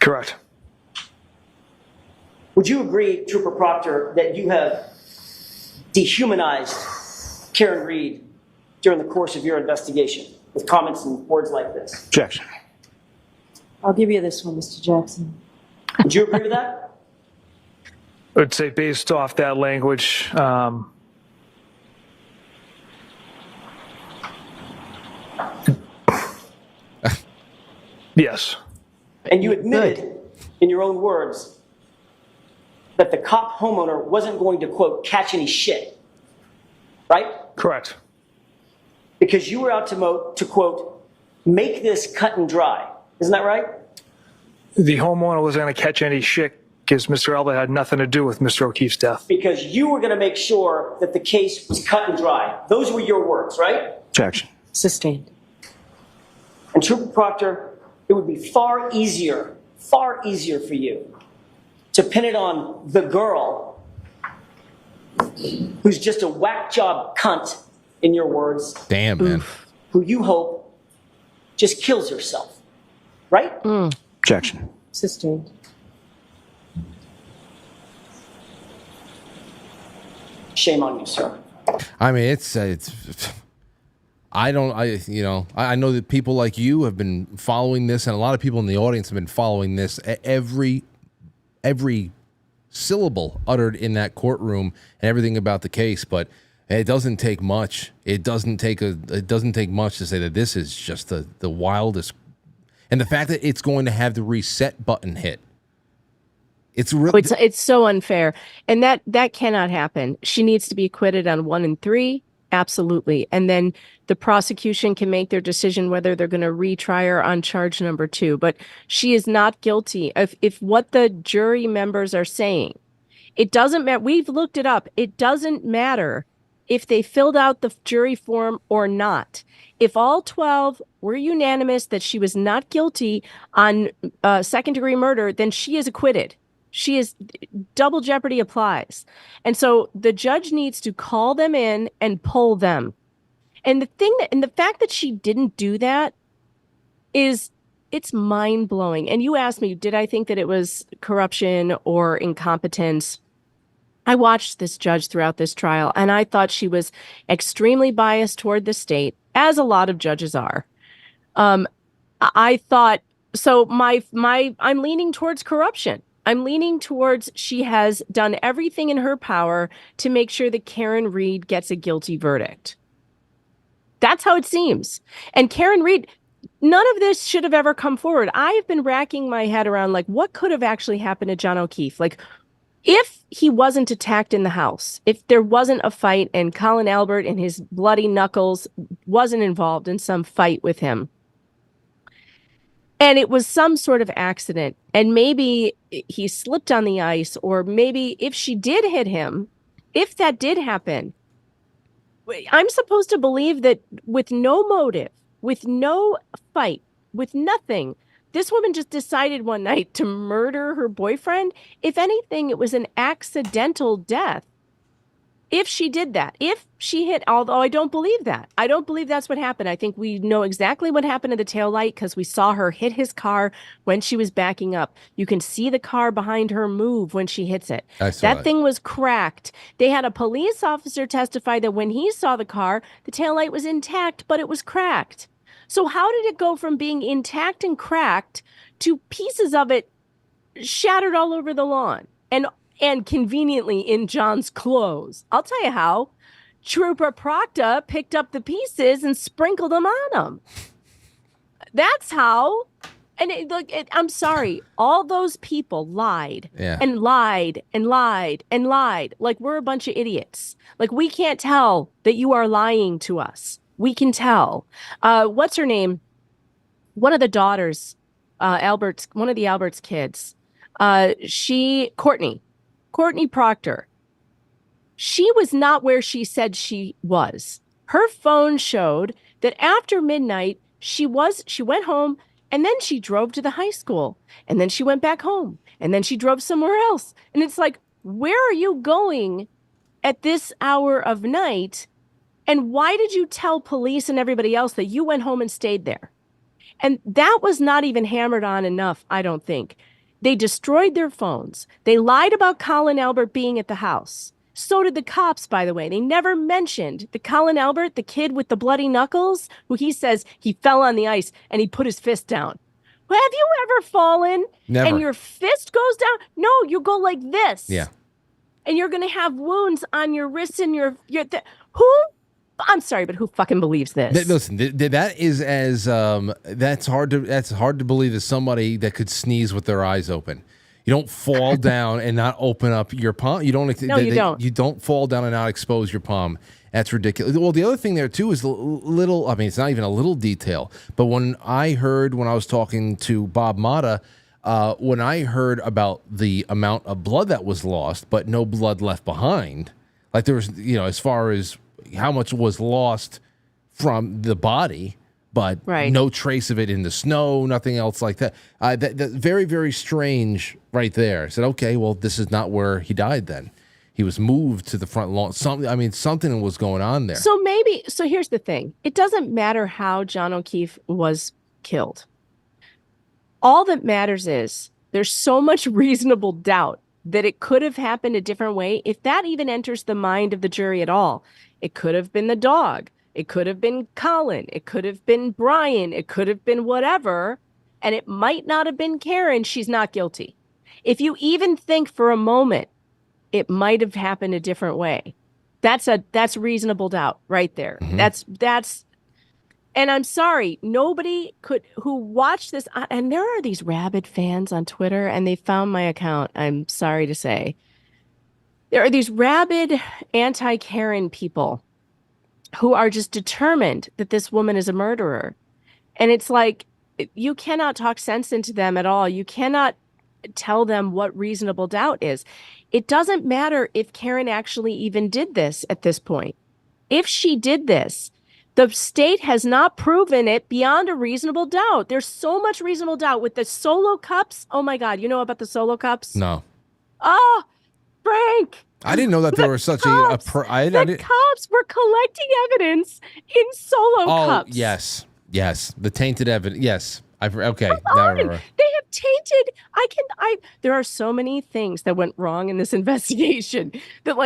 Correct. Would you agree, Trooper Proctor, that you have dehumanized Karen Reed during the course of your investigation with comments and words like this? Objection. I'll give you this one, Mr. Jackson. Would you agree with that? I would say based off that language, yes. And you admitted, in your own words, that the cop homeowner wasn't going to, quote, catch any shit, right? Correct. Because you were out to quote, make this cut and dry. Isn't that right? The homeowner was going to catch any shit because Mr. Elba had nothing to do with Mr. O'Keefe's death. Because you were going to make sure that the case was cut and dry. Those were your words, right? Objection. Sustained. And Trooper Proctor, it would be far easier for you to pin it on the girl who's just a whack job cunt, in your words. Damn, man. Who you hope just kills herself, right? Objection. Sustained. Shame on you, sir. I mean, it's I know that people like you have been following this, and a lot of people in the audience have been following this. Every syllable uttered in that courtroom and everything about the case, but it doesn't take much. It doesn't take much to say that this is just the wildest, and the fact that it's going to have the reset button hit. It's really it's so unfair, and that cannot happen. She needs to be acquitted on 1 and 3, absolutely, and then the prosecution can make their decision whether they're going to retry her on charge number 2. But she is not guilty. If what the jury members are saying, it doesn't matter. We've looked it up. It doesn't matter if they filled out the jury form or not. If all 12 were unanimous that she was not guilty on second-degree murder, then she is acquitted. She is, double jeopardy applies. And so the judge needs to call them in and pull them. And the fact that she didn't do that it's mind blowing. And you asked me, did I think that it was corruption or incompetence? I watched this judge throughout this trial, and I thought she was extremely biased toward the state, as a lot of judges are. I thought, so I'm leaning towards corruption. I'm leaning towards she has done everything in her power to make sure that Karen Reed gets a guilty verdict. That's how it seems. And Karen Reed, none of this should have ever come forward. I've been racking my head around, like, what could have actually happened to John O'Keefe? Like, if he wasn't attacked in the house, if there wasn't a fight and Colin Albert and his bloody knuckles wasn't involved in some fight with him, and it was some sort of accident, and maybe he slipped on the ice, or maybe if she did hit him, if that did happen, I'm supposed to believe that with no motive, with no fight, with nothing, this woman just decided one night to murder her boyfriend. If anything, it was an accidental death. If she did that, if she hit, although I don't believe that. I don't believe that's what happened. I think we know exactly what happened to the taillight because we saw her hit his car when she was backing up. You can see the car behind her move when she hits it. That thing was cracked. They had a police officer testify that when he saw the car, the taillight was intact, but it was cracked. So how did it go from being intact and cracked to pieces of it shattered all over the lawn? And conveniently in John's clothes. I'll tell you how. Trooper Proctor picked up the pieces and sprinkled them on him. That's how. And I'm sorry. All those people lied and lied and lied and lied. Like we're a bunch of idiots. Like we can't tell that you are lying to us. We can tell. What's her name? One of the daughters, one of the Albert's kids. Courtney Proctor, she was not where she said she was. Her phone showed that after midnight, she went home and then she drove to the high school and then she went back home and then she drove somewhere else. And it's like, where are you going at this hour of night? And why did you tell police and everybody else that you went home and stayed there? And that was not even hammered on enough, I don't think. They destroyed their phones. They lied about Colin Albert being at the house. So did the cops, by the way. They never mentioned the Colin Albert, the kid with the bloody knuckles, who he says he fell on the ice and he put his fist down. Well, have you ever fallen Never. And your fist goes down? No, you go like this. Yeah. And you're going to have wounds on your wrists and who? I'm sorry, but who fucking believes this? Listen, that is that's hard to believe as somebody that could sneeze with their eyes open. You don't fall down and not open up your palm. You don't. You don't fall down and not expose your palm. That's ridiculous. Well, the other thing there too is it's not even a little detail, but when I was talking to Bob Motta, when I heard about the amount of blood that was lost, but no blood left behind, like there was, as far as how much was lost from the body, but no trace of it in the snow, nothing else like that. That very, very strange right there. I said, okay, well, this is not where he died then. He was moved to the front lawn. Something was going on there. So here's the thing. It doesn't matter how John O'Keefe was killed. All that matters is there's so much reasonable doubt that it could have happened a different way. If that even enters the mind of the jury at all, it could have been the dog. It could have been Colin. It could have been Brian. It could have been whatever. And it might not have been Karen. She's not guilty. If you even think for a moment, it might have happened a different way. That's reasonable doubt right there. Mm-hmm. That's And I'm sorry, nobody who watched this, and there are these rabid fans on Twitter, and they found my account, I'm sorry to say. There are these rabid anti-Karen people who are just determined that this woman is a murderer. And it's like, you cannot talk sense into them at all. You cannot tell them what reasonable doubt is. It doesn't matter if Karen actually even did this at this point. If she did this, the state has not proven it beyond a reasonable doubt. There's so much reasonable doubt with the solo cups. Oh my God, you know about the solo cups? No. Oh, Frank. I didn't know that there was such the cops were collecting evidence in solo cups. Yes. The tainted evidence. Yes. Okay. They have tainted. There are so many things that went wrong in this investigation that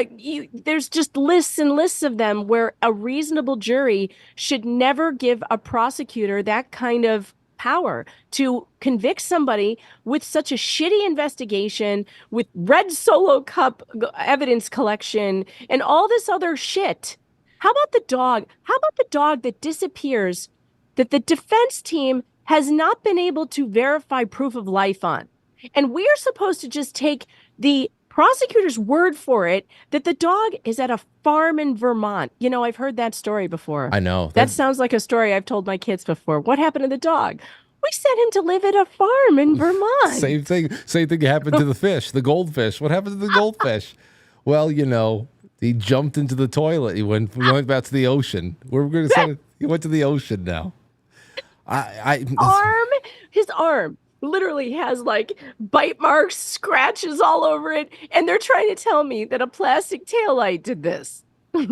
there's just lists and lists of them where a reasonable jury should never give a prosecutor that kind of power to convict somebody with such a shitty investigation, with red solo cup evidence collection and all this other shit. How about the dog? How about the dog that disappears, that the defense team has not been able to verify proof of life on? And we are supposed to just take the prosecutor's word for it that the dog is at a farm in Vermont. I've heard that story before. I know. That sounds like a story I've told my kids before. What happened to the dog? We sent him to live at a farm in Vermont. Same thing happened to the fish, the goldfish. What happened to the goldfish? Well, he jumped into the toilet. He went back to the ocean. We're going to say he went to the ocean now. His arm literally has bite marks, scratches all over it, and they're trying to tell me that a plastic taillight did this. I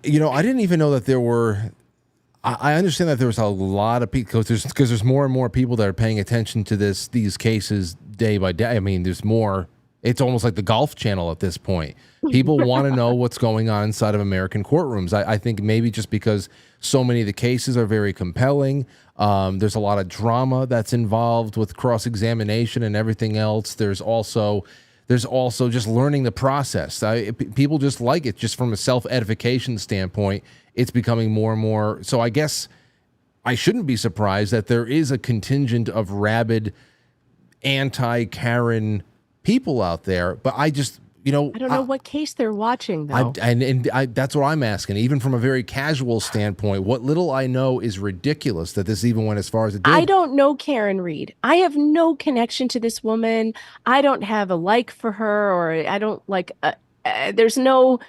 didn't even know that there were. I understand that there was a lot of people because there's more and more people that are paying attention to these cases day by day. I mean, there's more. It's almost like the Golf Channel at this point. People want to know what's going on inside of American courtrooms. I think maybe just because so many of the cases are very compelling. There's a lot of drama that's involved with cross-examination and everything else. There's also just learning the process. People just like it, just from a self-edification standpoint. It's becoming more and more. So I guess I shouldn't be surprised that there is a contingent of rabid anti-Karen people out there. But I just, I don't know what case they're watching, though. That's what I'm asking. Even from a very casual standpoint, what little I know is ridiculous that this even went as far as it did. I don't know Karen Reed. I have no connection to this woman. I don't have a like for her, or I don't there's no,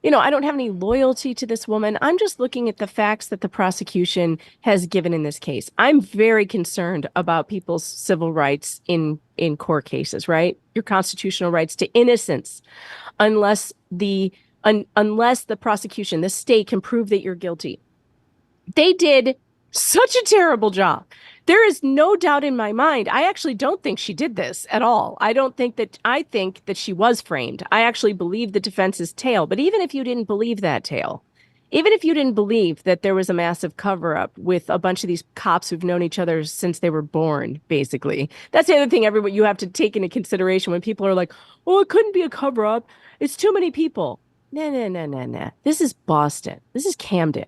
I don't have any loyalty to this woman. I'm just looking at the facts that the prosecution has given in this case. I'm very concerned about people's civil rights in court cases, right? Your constitutional rights to innocence, unless the prosecution, the state, can prove that you're guilty. They did such a terrible job. There is no doubt in my mind. I actually don't think she did this at all. I think that she was framed. I actually believe the defense's tale. But even if you didn't believe that tale, even if you didn't believe that there was a massive cover-up with a bunch of these cops who've known each other since they were born, basically. That's the other thing you have to take into consideration when people are like, oh, it couldn't be a cover-up. It's too many people. No. This is Boston. This is Camden.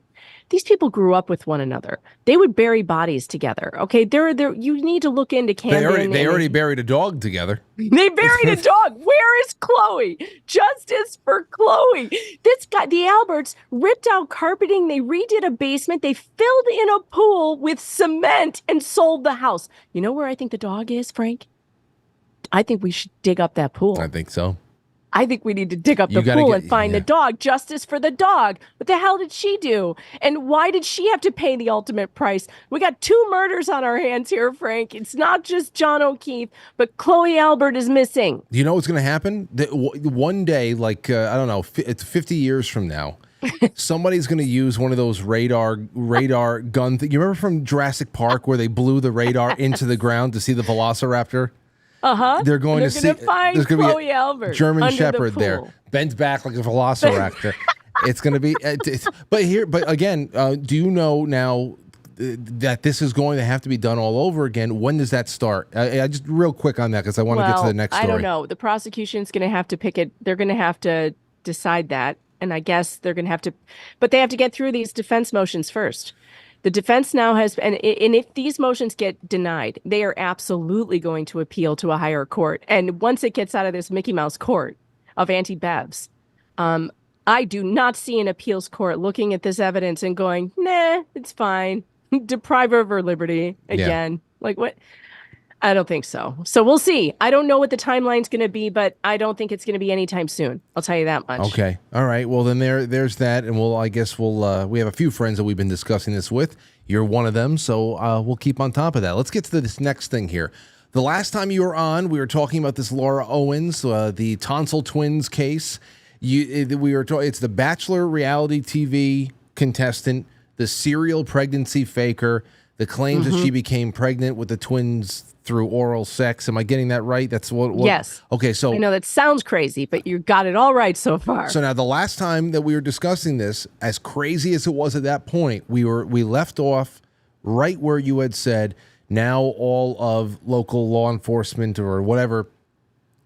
These people grew up with one another. They would bury bodies together. Okay, you need to look into Camden. They already buried a dog together. They buried a dog. Where is Chloe? Justice for Chloe. This guy, the Alberts, ripped out carpeting. They redid a basement. They filled in a pool with cement and sold the house. You know where I think the dog is, Frank? I think we should dig up that pool. I think so. I think we need to dig up the pool and find the dog. Justice for the dog. What the hell did she do? And why did she have to pay the ultimate price? We got 2 murders on our hands here, Frank. It's not just John O'Keefe, but Chloe Albert is missing. You know what's going to happen? One day, like, I don't know, it's 50 years from now, somebody's going to use one of those radar gun things. You remember from Jurassic Park where they blew the radar into the ground to see the velociraptor? They're going to see. Find there's going to Chloe be a Albert German Shepherd there, bent back like a velociraptor. It's going to be. But again, do you know now that this is going to have to be done all over again? When does that start? I just real quick on that because I want to get to the next story. I don't know. The prosecution's going to have to pick it. They're going to have to decide that, and I guess they're going to have to. But they have to get through these defense motions first. The defense now has, and if these motions get denied, they are absolutely going to appeal to a higher court. And once it gets out of this Mickey Mouse court of anti-Bevs, I do not see an appeals court looking at this evidence and going, nah, it's fine. Deprive her of her liberty again. Yeah. Like what? I don't think so. So we'll see. I don't know what the timeline's going to be, but I don't think it's going to be anytime soon. I'll tell you that much. Okay. All right. Well, then there's that. And we have a few friends that we've been discussing this with. You're one of them. So we'll keep on top of that. Let's get to this next thing here. The last time you were on, we were talking about this Laura Owens, the Tonsil twins case. It's the Bachelor reality TV contestant, the serial pregnancy faker, the claims that she became pregnant with the twins through oral sex. Am I getting that right? That's what Yes. Okay, so I know that sounds crazy, but you got it all right so far. So now the last time that we were discussing this, as crazy as it was at that point, we left off right where you had said, now all of local law enforcement or whatever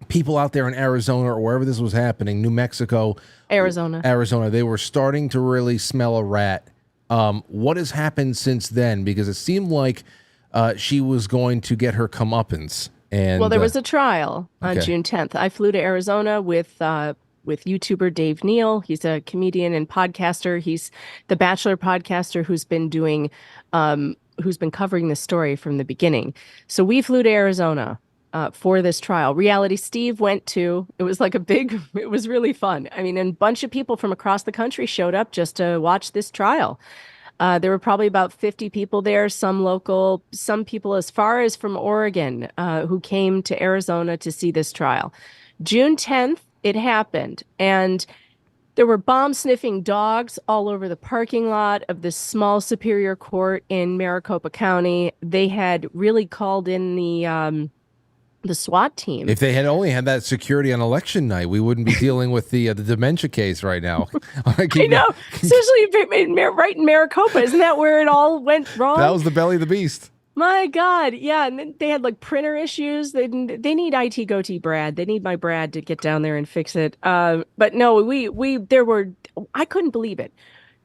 people out there in Arizona or wherever this was happening, New Mexico, Arizona, they were starting to really smell a rat. What has happened since then? Because it seemed like she was going to get her comeuppance. And there was a trial on June 10th. I flew to Arizona with YouTuber Dave Neal. He's a comedian and podcaster. He's the Bachelor podcaster who's been covering this story from the beginning. So we flew to Arizona for this trial. Reality Steve went too. It was it was really fun. I mean, and a bunch of people from across the country showed up just to watch this trial. There were probably about 50 people there, some local, some people as far as from Oregon who came to Arizona to see this trial. June 10th, it happened. And there were bomb-sniffing dogs all over the parking lot of this small Superior Court in Maricopa County. They had really called in the SWAT team. If they had only had that security on election night, we wouldn't be dealing with the dementia case right now. I know. Especially right in Maricopa. Isn't that where it all went wrong? That was the belly of the beast. My God. Yeah. And then they had like printer issues. They need IT goatee Brad. They need my Brad to get down there and fix it. But no, I couldn't believe it.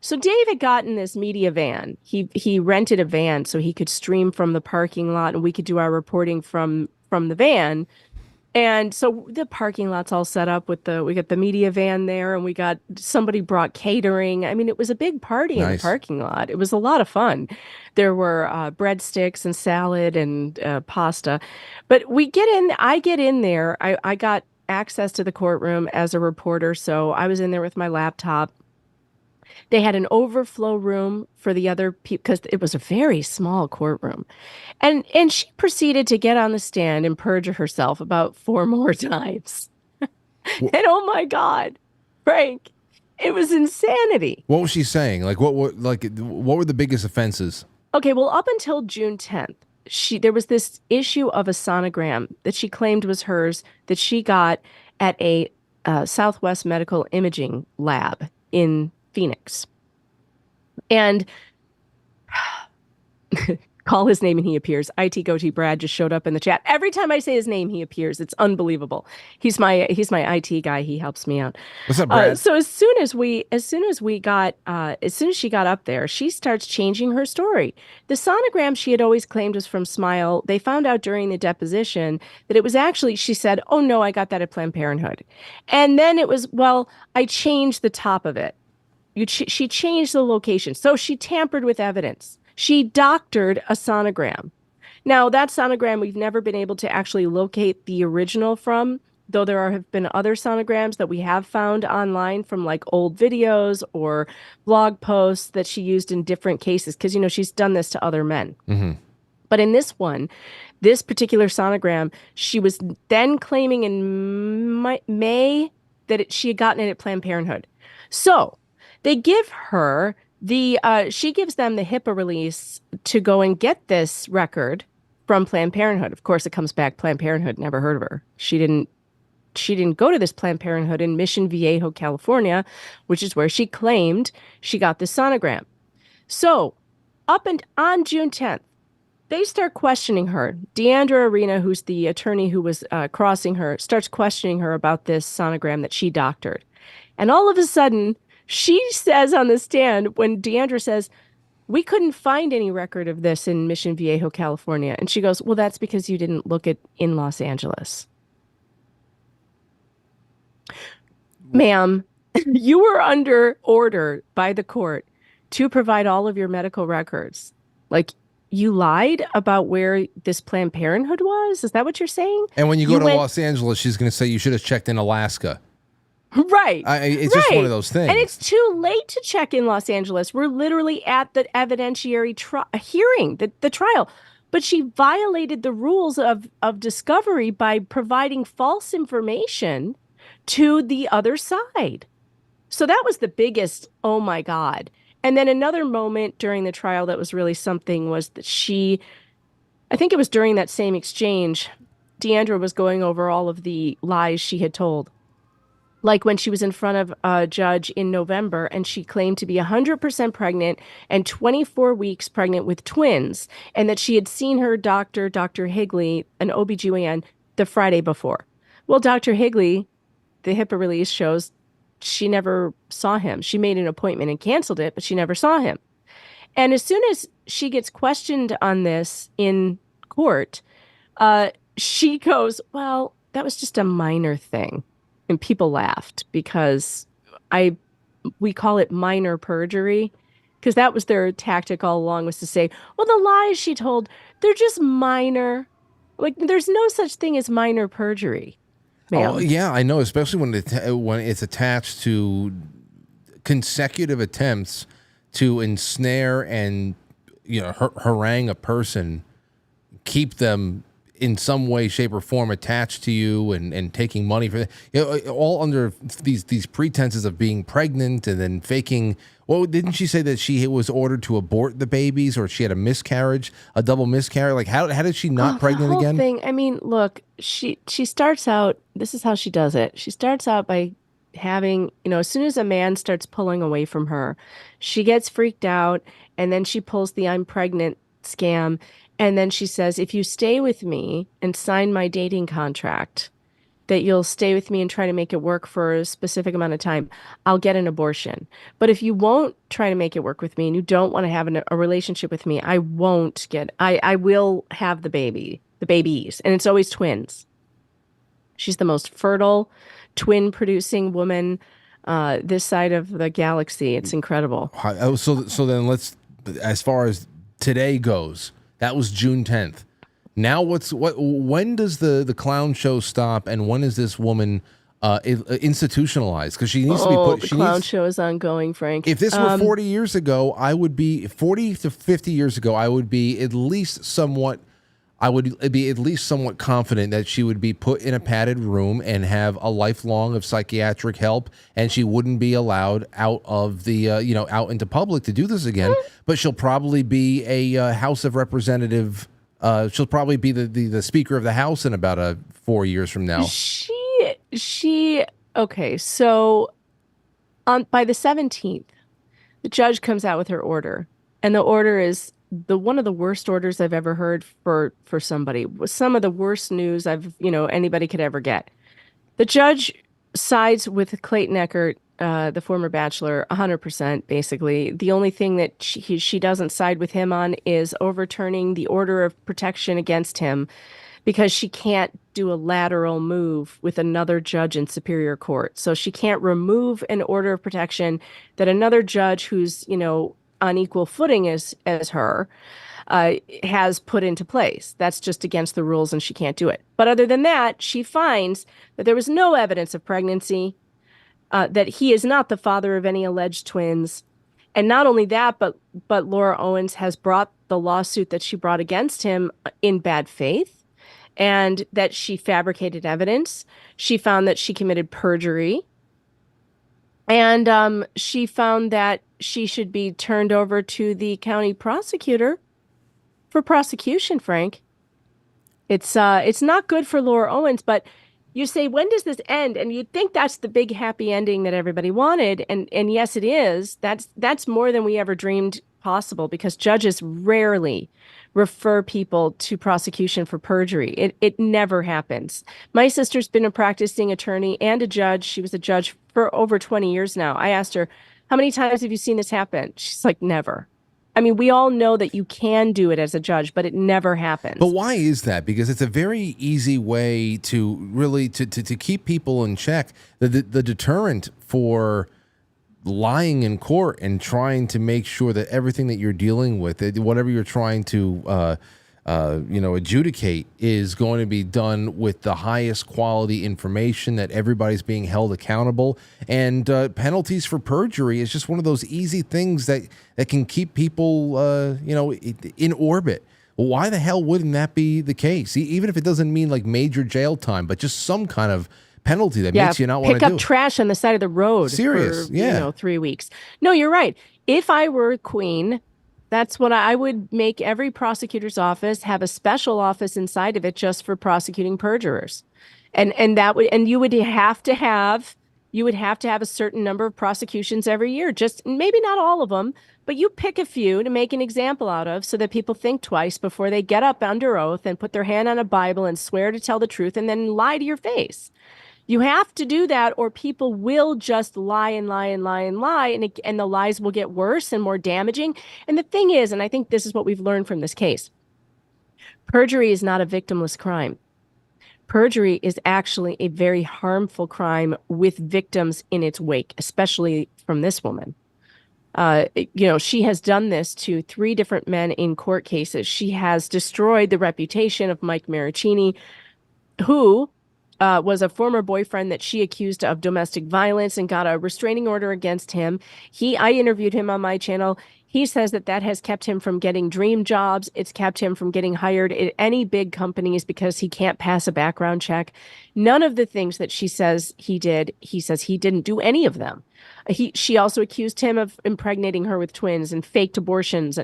So Dave had gotten this media van. He rented a van so he could stream from the parking lot and we could do our reporting from the van. And so the parking lot's all set up we got the media van there and somebody brought catering. I mean, it was a big party in the parking lot. It was a lot of fun. There were breadsticks and salad and pasta. But I get in there. I got access to the courtroom as a reporter. So I was in there with my laptop. They had an overflow room for the other people because it was a very small courtroom. And she proceeded to get on the stand and perjure herself about 4 more times. And oh my God, Frank, it was insanity. What was she saying? Like what were the biggest offenses? Okay, well, up until June 10th, there was this issue of a sonogram that she claimed was hers that she got at a Southwest Medical Imaging lab in Phoenix. And Call his name and he appears. IT Goatee Brad just showed up in the chat. Every time I say his name, he appears. It's unbelievable. He's my IT guy. He helps me out. What's up, Brad? So as soon as she got up there, she starts changing her story. The sonogram she had always claimed was from Smile. They found out during the deposition that it was actually, she said, "Oh no, I got that at Planned Parenthood." And then it was, well, I changed the top of it. She changed the location. So she tampered with evidence. She doctored a sonogram. Now, that sonogram we've never been able to actually locate the original from, though have been other sonograms that we have found online from like old videos or blog posts that she used in different cases, because, she's done this to other men. Mm-hmm. But in this one, this particular sonogram, she was then claiming in May that she had gotten it at Planned Parenthood. So they give her she gives them the HIPAA release to go and get this record from Planned Parenthood. Of course, it comes back Planned Parenthood never heard of her. She didn't go to this Planned Parenthood in Mission Viejo, California, which is where she claimed she got the sonogram. So up and on June 10th, they start questioning her. Deandra Arena, who's the attorney who was crossing her, starts questioning her about this sonogram that she doctored. And all of a sudden, she says on the stand, when Deandra says, "We couldn't find any record of this in Mission Viejo, California." And she goes, "Well, that's because you didn't look at in Los Angeles." Ma'am, you were under order by the court to provide all of your medical records. Like, you lied about where this Planned Parenthood was? Is that what you're saying? And when you go to Los Angeles, she's going to say you should have checked in Alaska. Right. It's just one of those things. And it's too late to check in Los Angeles. We're literally at the evidentiary hearing, the trial. But she violated the rules of discovery by providing false information to the other side. So that was the biggest, oh my God. And then another moment during the trial that was really something was that I think it was during that same exchange, Deandra was going over all of the lies she had told. Like when she was in front of a judge in November and she claimed to be 100% pregnant and 24 weeks pregnant with twins, and that she had seen her doctor, Dr. Higley, an OBGYN, the Friday before. Well, Dr. Higley, the HIPAA release shows she never saw him. She made an appointment and canceled it, but she never saw him. And as soon as she gets questioned on this in court, she goes, "Well, that was just a minor thing." And people laughed because we call it minor perjury, because that was their tactic all along, was to say, well, the lies she told, they're just minor. Like, there's no such thing as minor perjury. Ma'am. Oh, yeah, I know, especially when it's attached to consecutive attempts to ensnare and harangue a person, keep them in some way, shape, or form attached to you and taking money for that, all under these pretenses of being pregnant and then faking. Well, didn't she say that she was ordered to abort the babies, or she had a miscarriage, a double miscarriage? Like, how did she not pregnant the whole again? Thing. I mean, look, she starts out. This is how she does it. She starts out by having, as soon as a man starts pulling away from her, she gets freaked out, and then she pulls the "I'm pregnant" scam. And then she says, if you stay with me and sign my dating contract, that you'll stay with me and try to make it work for a specific amount of time, I'll get an abortion. But if you won't try to make it work with me and you don't want to have a relationship with me, I will have the babies. And it's always twins. She's the most fertile twin producing woman this side of the galaxy. It's incredible. So then as far as today goes, that was June 10th. Now when does the clown show stop, and when is this woman institutionalized? Because she needs to be put. The clown show is ongoing, Frank. If this were 40 years ago, 40 to 50 years ago, I would be at least somewhat confident that she would be put in a padded room and have a lifelong of psychiatric help, and she wouldn't be allowed out of the out into public to do this again. But she'll probably be a House of Representative. She'll probably be the Speaker of the House in about 4 years from now. Okay. So by the 17th, the judge comes out with her order, and the order is one of the worst orders I've ever heard for somebody. Some of the worst news anybody could ever get. The judge sides with Clayton Echard, the former bachelor, 100%, basically. The only thing that she doesn't side with him on is overturning the order of protection against him, because she can't do a lateral move with another judge in Superior Court. So she can't remove an order of protection that another judge who's, on equal footing as her has put into place. That's just against the rules and she can't do it. But other than that, she finds that there was no evidence of pregnancy, that he is not the father of any alleged twins. And not only that, but Laura Owens has brought the lawsuit that she brought against him in bad faith, and that she fabricated evidence. She found that she committed perjury. And she found that she should be turned over to the county prosecutor for prosecution, Frank. It's not good for Laura Owens, but you say, when does this end? And you'd think that's the big happy ending that everybody wanted. And yes, it is. That's more than we ever dreamed possible, because judges rarely refer people to prosecution for perjury. It never happens. My sister's been a practicing attorney and a judge. She was a judge for over 20 years now. I asked her, how many times have you seen this happen? She's like, never. I mean, we all know that you can do it as a judge, but it never happens. But why is that? Because it's a very easy way to really to keep people in check. The deterrent for lying in court and trying to make sure that everything that you're dealing with, whatever you're trying to adjudicate, is going to be done with the highest quality information, that everybody's being held accountable. And penalties for perjury is just one of those easy things that can keep people in orbit. Well, why the hell wouldn't that be the case? Even if it doesn't mean like major jail time, but just some kind of penalty that makes you not want to do it. Pick up trash on the side of the road. Serious, for 3 weeks. No, you're right. If I were queen, that's what I would make. Every prosecutor's office have a special office inside of it just for prosecuting perjurers, and you would have to have a certain number of prosecutions every year. Just maybe not all of them, but you pick a few to make an example out of, so that people think twice before they get up under oath and put their hand on a Bible and swear to tell the truth and then lie to your face. You have to do that, or people will just lie and lie and lie and lie, and the lies will get worse and more damaging. And the thing is, and I think this is what we've learned from this case, perjury is not a victimless crime. Perjury is actually a very harmful crime with victims in its wake, especially from this woman. She has done this to 3 different men in court cases. She has destroyed the reputation of Mike Maricini, who was a former boyfriend that she accused of domestic violence and got a restraining order against him. I interviewed him on my channel. He says that has kept him from getting dream jobs. It's kept him from getting hired at any big companies because he can't pass a background check. None of the things that she says he did, he says he didn't do any of them. She also accused him of impregnating her with twins and faked abortions.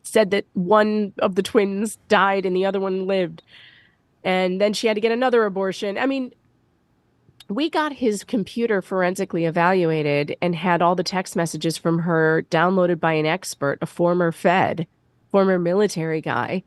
Said that one of the twins died and the other one lived. And then she had to get another abortion. I mean, we got his computer forensically evaluated and had all the text messages from her downloaded by an expert, a former military guy,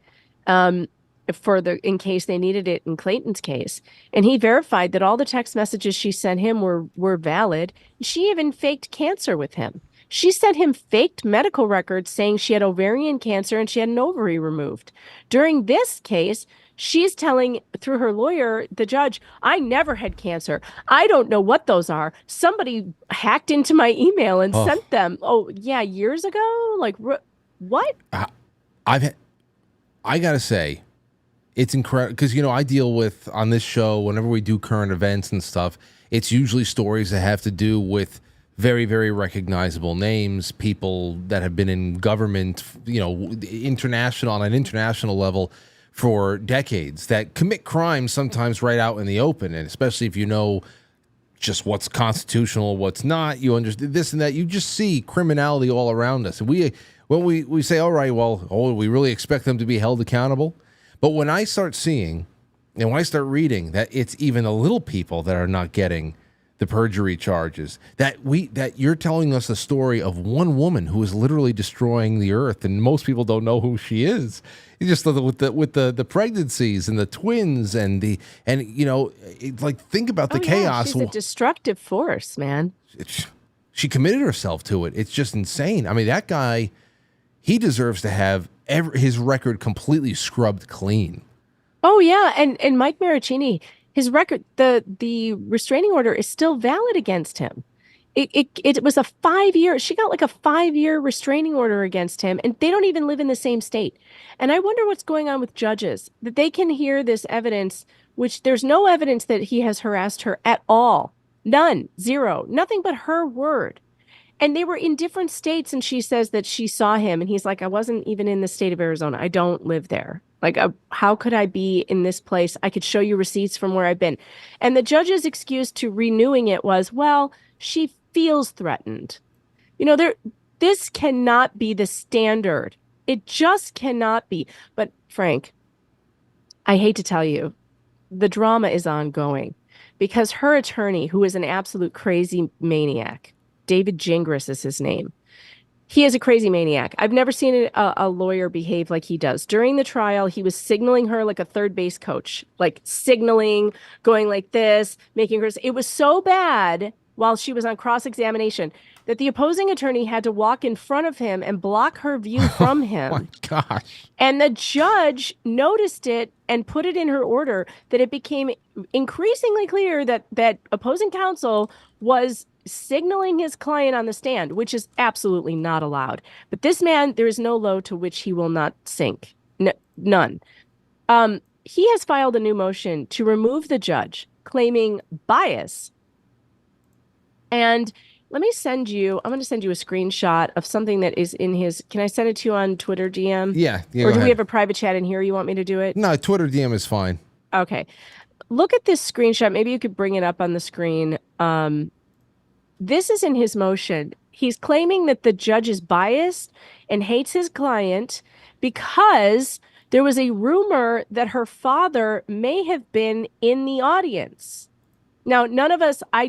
in case they needed it in Clayton's case. And he verified that all the text messages she sent him were valid. She even faked cancer with him. She sent him faked medical records saying she had ovarian cancer and she had an ovary removed. During this case, she's telling, through her lawyer, the judge, I never had cancer. I don't know what those are. Somebody hacked into my email and sent them. Oh, yeah, years ago? Like, what? I got to say, it's incredible because, I deal with, on this show, whenever we do current events and stuff, it's usually stories that have to do with very, very recognizable names, people that have been in government, on an international level for decades, that commit crimes sometimes right out in the open. And especially if you know just what's constitutional, what's not, you understand this and that, you just see criminality all around us. And when we say, all right, we really expect them to be held accountable. But when I start seeing and when I start reading that it's even the little people that are not getting the perjury charges. That you're telling us a story of one woman who is literally destroying the earth, and most people don't know who she is. You just with the pregnancies and the twins and think about the chaos. She's a destructive force, man. She committed herself to it. It's just insane. I mean, that guy, he deserves to have his record completely scrubbed clean. Oh yeah, and Mike Maricini, his record, the restraining order is still valid against him. It was a 5-year. She got like a 5-year restraining order against him, and they don't even live in the same state. And I wonder what's going on with judges, that they can hear this evidence, which there's no evidence that he has harassed her at all. None, zero, nothing but her word. And they were in different states, and she says that she saw him, and he's like, I wasn't even in the state of Arizona. I don't live there. Like, how could I be in this place? I could show you receipts from where I've been. And the judge's excuse to renewing it was, well, she feels threatened. This cannot be the standard. It just cannot be. But Frank, I hate to tell you, the drama is ongoing because her attorney, who is an absolute crazy maniac, David Gingras is his name. He is a crazy maniac. I've never seen a lawyer behave like he does. During the trial, he was signaling her like a third base coach, like signaling, going like this, making her. It was so bad while she was on cross-examination that the opposing attorney had to walk in front of him and block her view from him. Oh my gosh. And the judge noticed it and put it in her order that it became increasingly clear that opposing counsel was signaling his client on the stand, which is absolutely not allowed. But this man, there is no low to which he will not sink. None. He has filed a new motion to remove the judge, claiming bias. And I'm going to send you a screenshot of something that is in his. Can I send it to you on Twitter DM? Yeah. Or do we have a private chat in here? You want me to do it? No, Twitter DM is fine. Okay. Look at this screenshot. Maybe you could bring it up on the screen. This is in his motion. He's claiming that the judge is biased and hates his client because there was a rumor that her father may have been in the audience. Now, none of us, I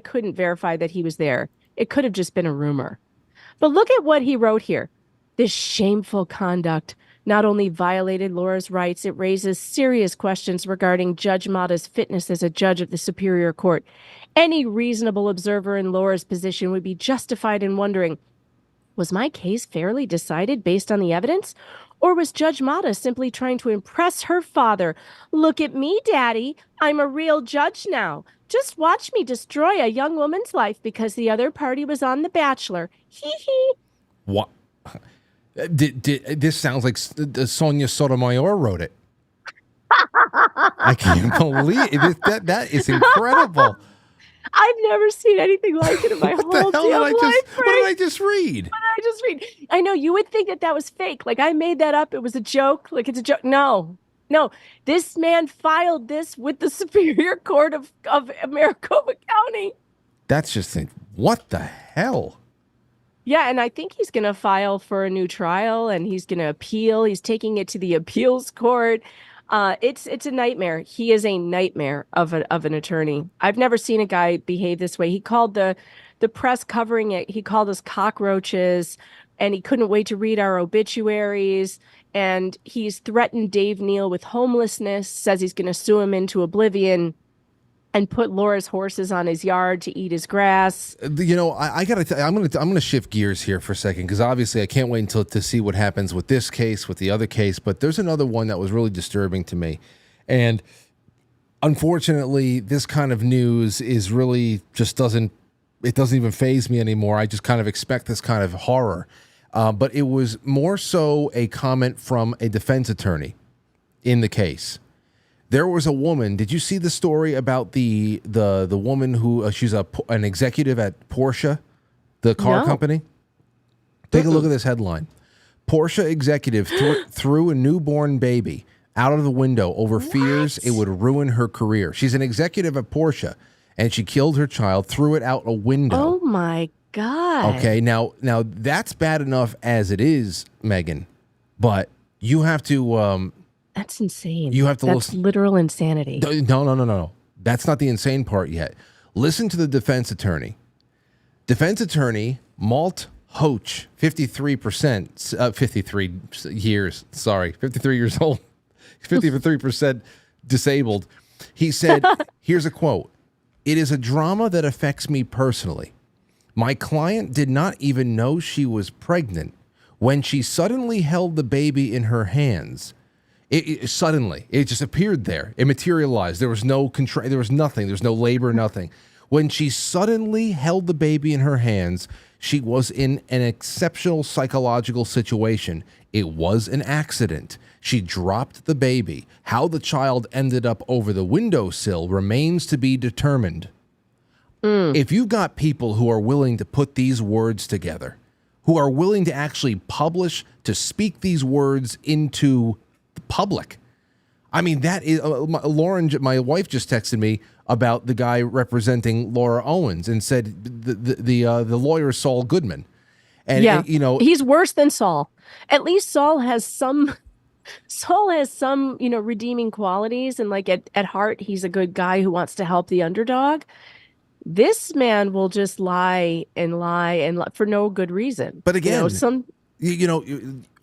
couldn't verify that he was there. It could have just been a rumor. But look at what he wrote here. This shameful conduct not only violated Laura's rights, it raises serious questions regarding Judge Mata's fitness as a judge of the Superior Court. Any reasonable observer in Laura's position would be justified in wondering, was my case fairly decided based on the evidence? Or was Judge Mata simply trying to impress her father? Look at me, Daddy. I'm a real judge now. Just watch me destroy a young woman's life because the other party was on The Bachelor. Hee hee. What? This sounds like Sonia Sotomayor wrote it. I can't believe it. That is incredible. I've never seen anything like it in my whole damn life. What did I just read? I know you would think that was fake. Like I made that up. It was a joke. Like it's a joke. No. This man filed this with the Superior Court of Maricopa County. That's just what the hell? Yeah, and I think he's going to file for a new trial, and he's going to appeal. He's taking it to the appeals court. It's a nightmare. He is a nightmare of an attorney. I've never seen a guy behave this way. He called the press covering it. He called us cockroaches, and he couldn't wait to read our obituaries. And he's threatened Dave Neal with homelessness. Says he's going to sue him into oblivion, and put Laura's horses on his yard to eat his grass. I gotta. I'm gonna shift gears here for a second because obviously I can't wait to see what happens with this case, with the other case. But there's another one that was really disturbing to me, and unfortunately, this kind of news is really just doesn't even faze me anymore. I just kind of expect this kind of horror. But it was more so a comment from a defense attorney in the case. There was a woman. Did you see the story about the woman who she's an executive at Porsche, the car company? Take a look at this headline. Porsche executive threw a newborn baby out of the window over fears it would ruin her career. She's an executive at Porsche, and she killed her child, threw it out a window. Oh my God. Okay, now that's bad enough as it is, Megan, but you have to. That's insane. You have to That's literal insanity. No. That's not the insane part yet. Listen to the defense attorney. Defense attorney Malt Hoach, 53%, 53 years, sorry, 53 years old, 53% disabled. He said, here's a quote. "It is a drama that affects me personally. My client did not even know she was pregnant when she suddenly held the baby in her hands. Suddenly, it just appeared there. It materialized. There was no control. There was nothing. There's no labor, nothing. When she suddenly held the baby in her hands, she was in an exceptional psychological situation. It was an accident. She dropped the baby. How the child ended up over the windowsill remains to be determined." If you've got people who are willing to put these words together, who are willing to actually publish, to speak these words into the public, I mean, that is Lauren. My wife just texted me about the guy representing Laura Owens and said the lawyer is Saul Goodman, and yeah, you know, he's worse than Saul. At least Saul has some redeeming qualities, and like at heart, he's a good guy who wants to help the underdog. This man will just lie and lie for no good reason. But again,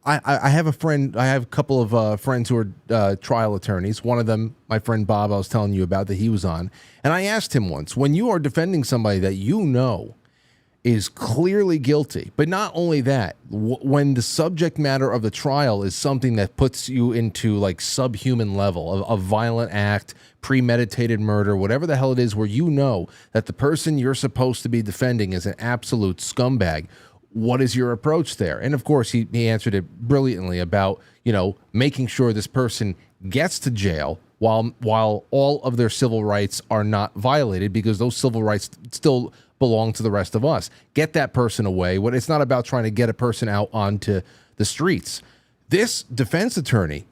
I have a friend. I have a couple of friends who are trial attorneys. One of them, my friend Bob, I was telling you about that he was on. And I asked him once, when you are defending somebody that you know is clearly guilty, but not only that, when the subject matter of the trial is something that puts you into like subhuman level of violent act, premeditated murder, whatever the hell it is, where you know that the person you're supposed to be defending is an absolute scumbag, what is your approach there? And of course, he answered it brilliantly about, making sure this person gets to jail while all of their civil rights are not violated, because those civil rights still belong to the rest of us. Get that person away. It's not about trying to get a person out onto the streets. This defense attorney,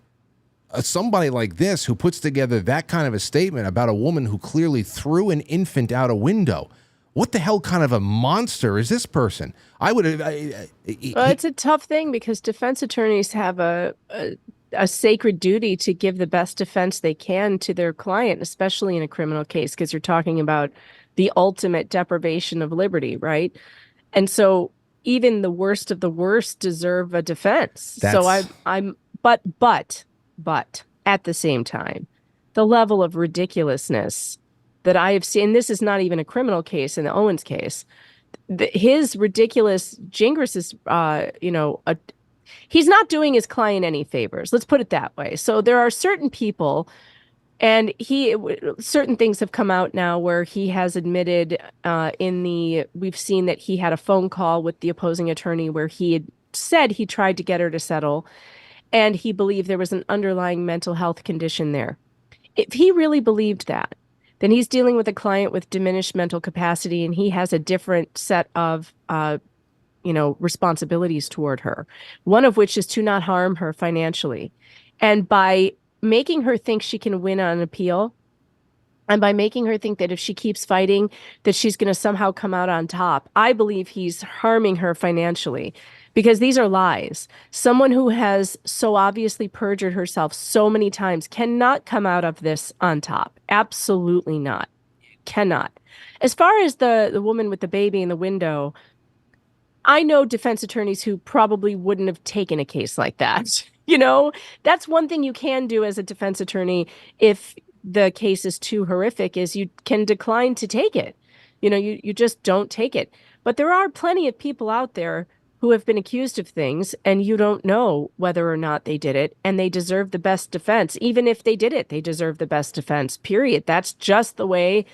somebody like this who puts together that kind of a statement about a woman who clearly threw an infant out a window, what the hell kind of a monster is this person? It's a tough thing because defense attorneys have a sacred duty to give the best defense they can to their client, especially in a criminal case, because you're talking about the ultimate deprivation of liberty, right? And so even the worst of the worst deserve a defense. But at the same time, the level of ridiculousness that I have seen, this is not even a criminal case in the Owens case, his ridiculous Gingras is, he's not doing his client any favors. Let's put it that way. So there are certain people, and certain things have come out now where he has admitted we've seen that he had a phone call with the opposing attorney where he had said he tried to get her to settle, and he believed there was an underlying mental health condition there. If he really believed that, then he's dealing with a client with diminished mental capacity, and he has a different set of, responsibilities toward her, one of which is to not harm her financially. And by making her think she can win on appeal, and by making her think that if she keeps fighting, that she's going to somehow come out on top, I believe he's harming her financially, because these are lies. Someone who has so obviously perjured herself so many times cannot come out of this on top. Absolutely not. Cannot. As far as the woman with the baby in the window, I know defense attorneys who probably wouldn't have taken a case like that. That's one thing you can do as a defense attorney if the case is too horrific, is you can decline to take it. You just don't take it. But there are plenty of people out there who have been accused of things, and you don't know whether or not they did it, and they deserve the best defense. Even if they did it, they deserve the best defense, period. That's just the way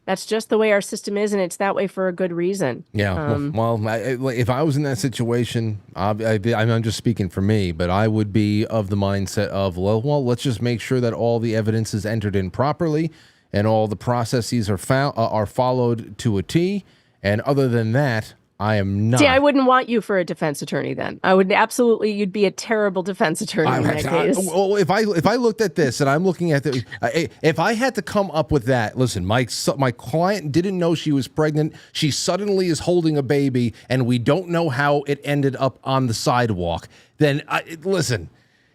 our system is, and it's that way for a good reason. Yeah. If I was in that situation, I'm just speaking for me, but I would be of the mindset of, well, let's just make sure that all the evidence is entered in properly and all the processes are followed to a T. And other than that, I am not. See, I wouldn't want you for a defense attorney then. I would absolutely, you'd be a terrible defense attorney in that case. Well, if I looked at this and I'm looking at if I had to come up with that, listen, my client didn't know she was pregnant. She suddenly is holding a baby and we don't know how it ended up on the sidewalk. Then listen,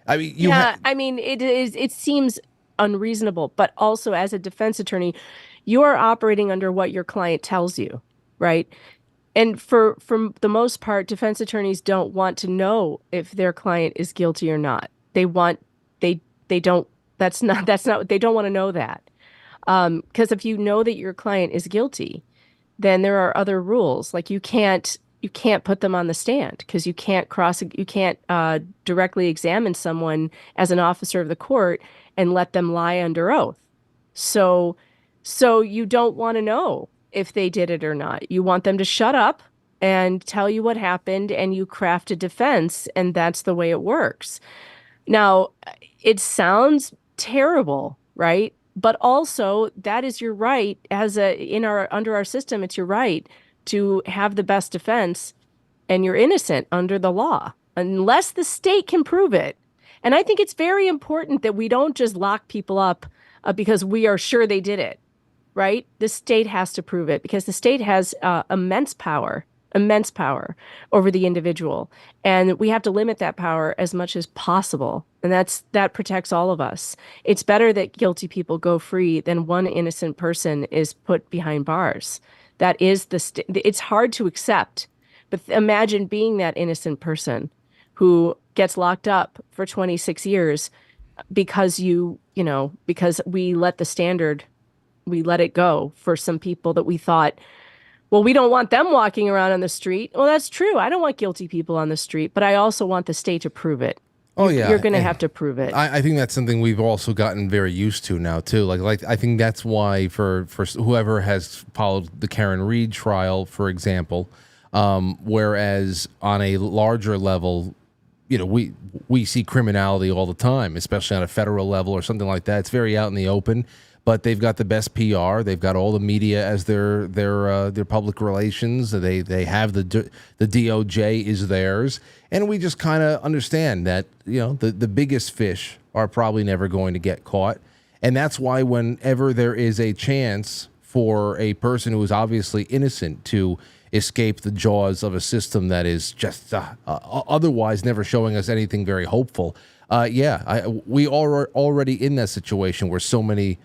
I mean, it seems unreasonable, but also as a defense attorney, You are operating under what your client tells you, right? And for the most part, defense attorneys don't want to know if their client is guilty or not. They don't they don't want to know that. Because if you know that your client is guilty, then there are other rules. Like you can't put them on the stand because you can't directly examine someone as an officer of the court and let them lie under oath. So you don't want to know if they did it or not. You want them to shut up and tell you what happened, and you craft a defense, and that's the way it works. Now, it sounds terrible, right? But also, that is your right under our system, it's your right to have the best defense, and you're innocent under the law, unless the state can prove it. And I think it's very important that we don't just lock people up because we are sure they did it, right? The state has to prove it because the state has immense power over the individual. And we have to limit that power as much as possible. And that protects all of us. It's better that guilty people go free than one innocent person is put behind bars. That is it's hard to accept, but imagine being that innocent person who gets locked up for 26 years because because we let it go for some people that we thought, well, we don't want them walking around on the street. Well, that's true. I don't want guilty people on the street, but I also want the state to prove it. Oh, yeah. You're going to have to prove it. I think that's something we've also gotten very used to now, too. Like I think that's why for whoever has followed the Karen Reed trial, for example, whereas on a larger level, we see criminality all the time, especially on a federal level or something like that. It's very out in the open. But they've got the best PR. They've got all the media as their public relations. They have the DOJ is theirs, and we just kind of understand that the biggest fish are probably never going to get caught, and that's why whenever there is a chance for a person who is obviously innocent to escape the jaws of a system that is just otherwise never showing us anything very hopeful, we are already in that situation where so many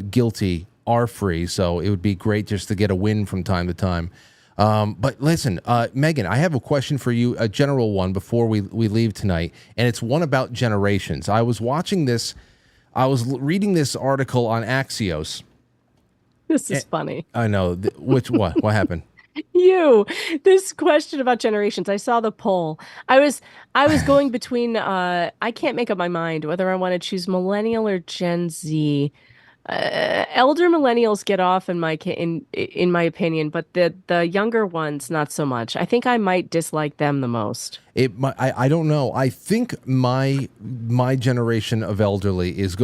guilty are free, so it would be great just to get a win from time to time. But listen, Megan, I have a question for you, a general one before we leave tonight, and it's one about generations. I was reading this article on Axios. This is funny. I know. What happened? This question about generations. I saw the poll. I was going between I can't make up my mind whether I want to choose millennial or Gen Z. Elder millennials get off in my opinion, but the younger ones not so much. I think I might dislike them the most. I don't know. I think my generation of elderly is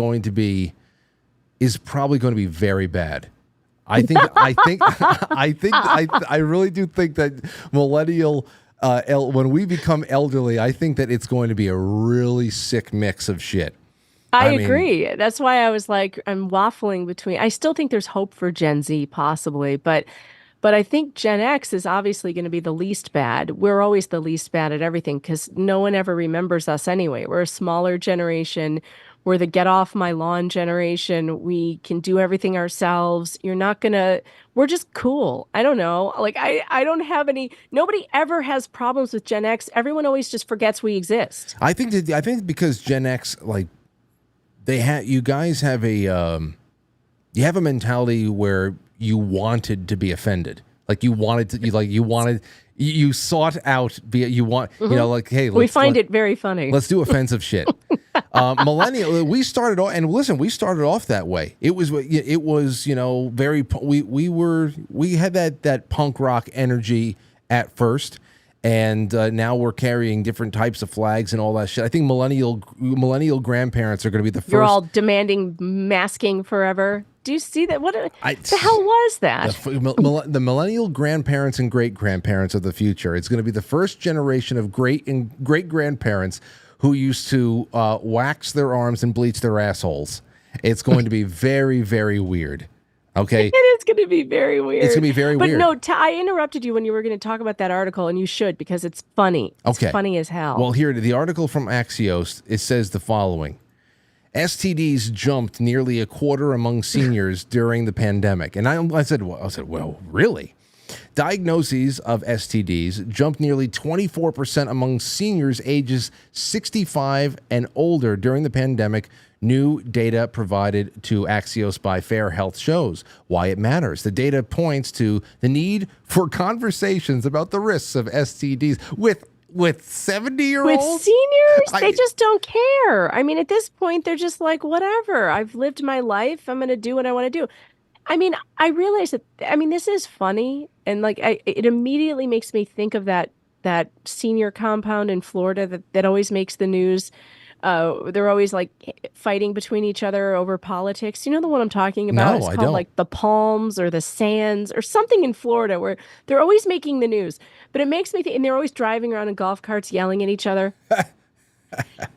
probably going to be very bad. I really do think that millennial when we become elderly, I think that it's going to be a really sick mix of shit. I agree. That's why I was like, I'm waffling between. I still think there's hope for Gen Z possibly, but I think Gen X is obviously going to be the least bad. We're always the least bad at everything because no one ever remembers us anyway. We're a smaller generation. We're the get off my lawn generation. We can do everything ourselves. We're just cool. I don't know. Like I don't have nobody ever has problems with Gen X. Everyone always just forgets we exist. I think because Gen X, like, you guys have a mentality where you wanted to be offended. Like you sought out, hey, we find it very funny. Let's do offensive shit. Millennial, we started off that way. It was very, we had that punk rock energy at first. And now we're carrying different types of flags and all that shit. I think millennial grandparents are going to be the first. You're all demanding masking forever. Do you see that? What the hell was that? The millennial grandparents and great grandparents of the future. It's going to be the first generation of great grandparents who used to wax their arms and bleach their assholes. It's going to be very, very weird. Okay. It is going to be very weird. It's going to be very weird. But no, I interrupted you when you were going to talk about that article, and you should, because it's funny. It's funny as hell. Well, here, the article from Axios, it says the following. STDs jumped nearly a quarter among seniors during the pandemic. And I said, well, really? Diagnoses of STDs jumped nearly 24% among seniors ages 65 and older during the pandemic. New data provided to Axios by Fair Health shows why it matters. The data points to the need for conversations about the risks of STDs with 70-year-olds. With seniors, they just don't care. I mean, at this point, they're just like, whatever. I've lived my life. I'm going to do what I want to do. I mean, I realize that, I mean, this is funny. And like, it immediately makes me think of that senior compound in Florida that always makes the news. They're always like fighting between each other over politics. You know the one I'm talking about? No, it's I called don't. like the Palms or the Sands or something in Florida where they're always making the news. But it makes me think, and they're always driving around in golf carts yelling at each other.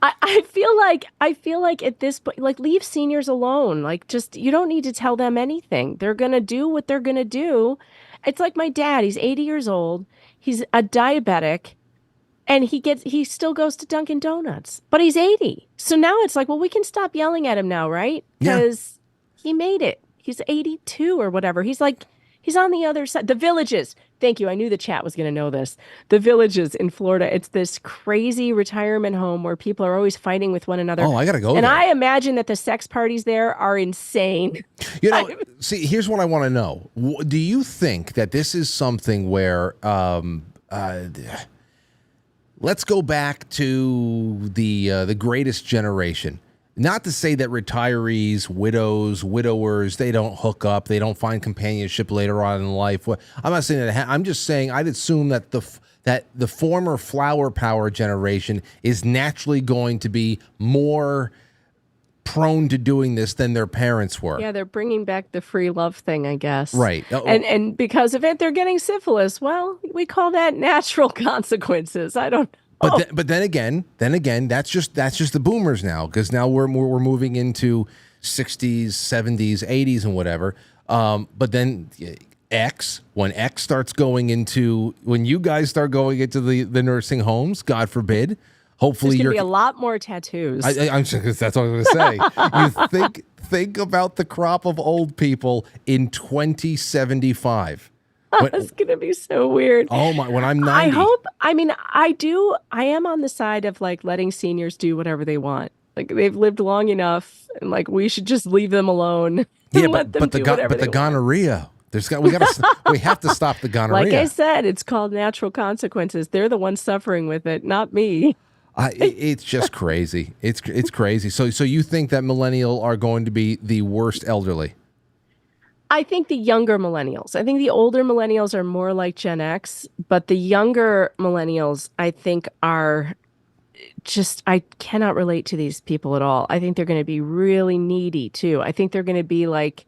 I feel like at this point, like, leave seniors alone. Like, just, you don't need to tell them anything. They're going to do what they're going to do. It's like my dad. He's 80 years old. He's a diabetic. And he still goes to Dunkin' Donuts, but he's 80. So now it's like, well, we can stop yelling at him now, right? Because he made it. He's 82 or whatever. He's like, he's on the other side. The Villages. Thank you. I knew the chat was going to know this. The Villages in Florida. It's this crazy retirement home where people are always fighting with one another. Oh, I got to go And there. I imagine that the sex parties there are insane. You know, see, here's what I want to know. Do you think that this is something where let's go back to the greatest generation. Not to say that retirees, widows, widowers, they don't hook up, they don't find companionship later on in life. I'm not saying that. I'm just saying I'd assume that the former flower power generation is naturally going to be more prone to doing this than their parents were. Yeah, they're bringing back the free love thing, I guess. Right. And because of it, they're getting syphilis. Well, we call that natural consequences. I don't know. But then again, that's just the boomers now, because now we're moving into 60s, 70s, 80s, and whatever. But then when you guys start going into the nursing homes, God forbid. Hopefully, there's going to be a lot more tattoos. That's what I was going to say. You think about the crop of old people in 2075. It's going to be so weird. Oh my! When I'm 90, I am on the side of like letting seniors do whatever they want. Like, they've lived long enough, and like, we should just leave them alone. Yeah, let them but do whatever the they gonorrhea. We have to stop the gonorrhea. Like I said, it's called natural consequences. They're the ones suffering with it, not me. It's just crazy. It's crazy. So you think that millennial are going to be the worst elderly? I think the younger millennials. I think the older millennials are more like Gen X, but the younger millennials, I think, are just, I cannot relate to these people at all. I think they're going to be really needy too. I think they're going to be like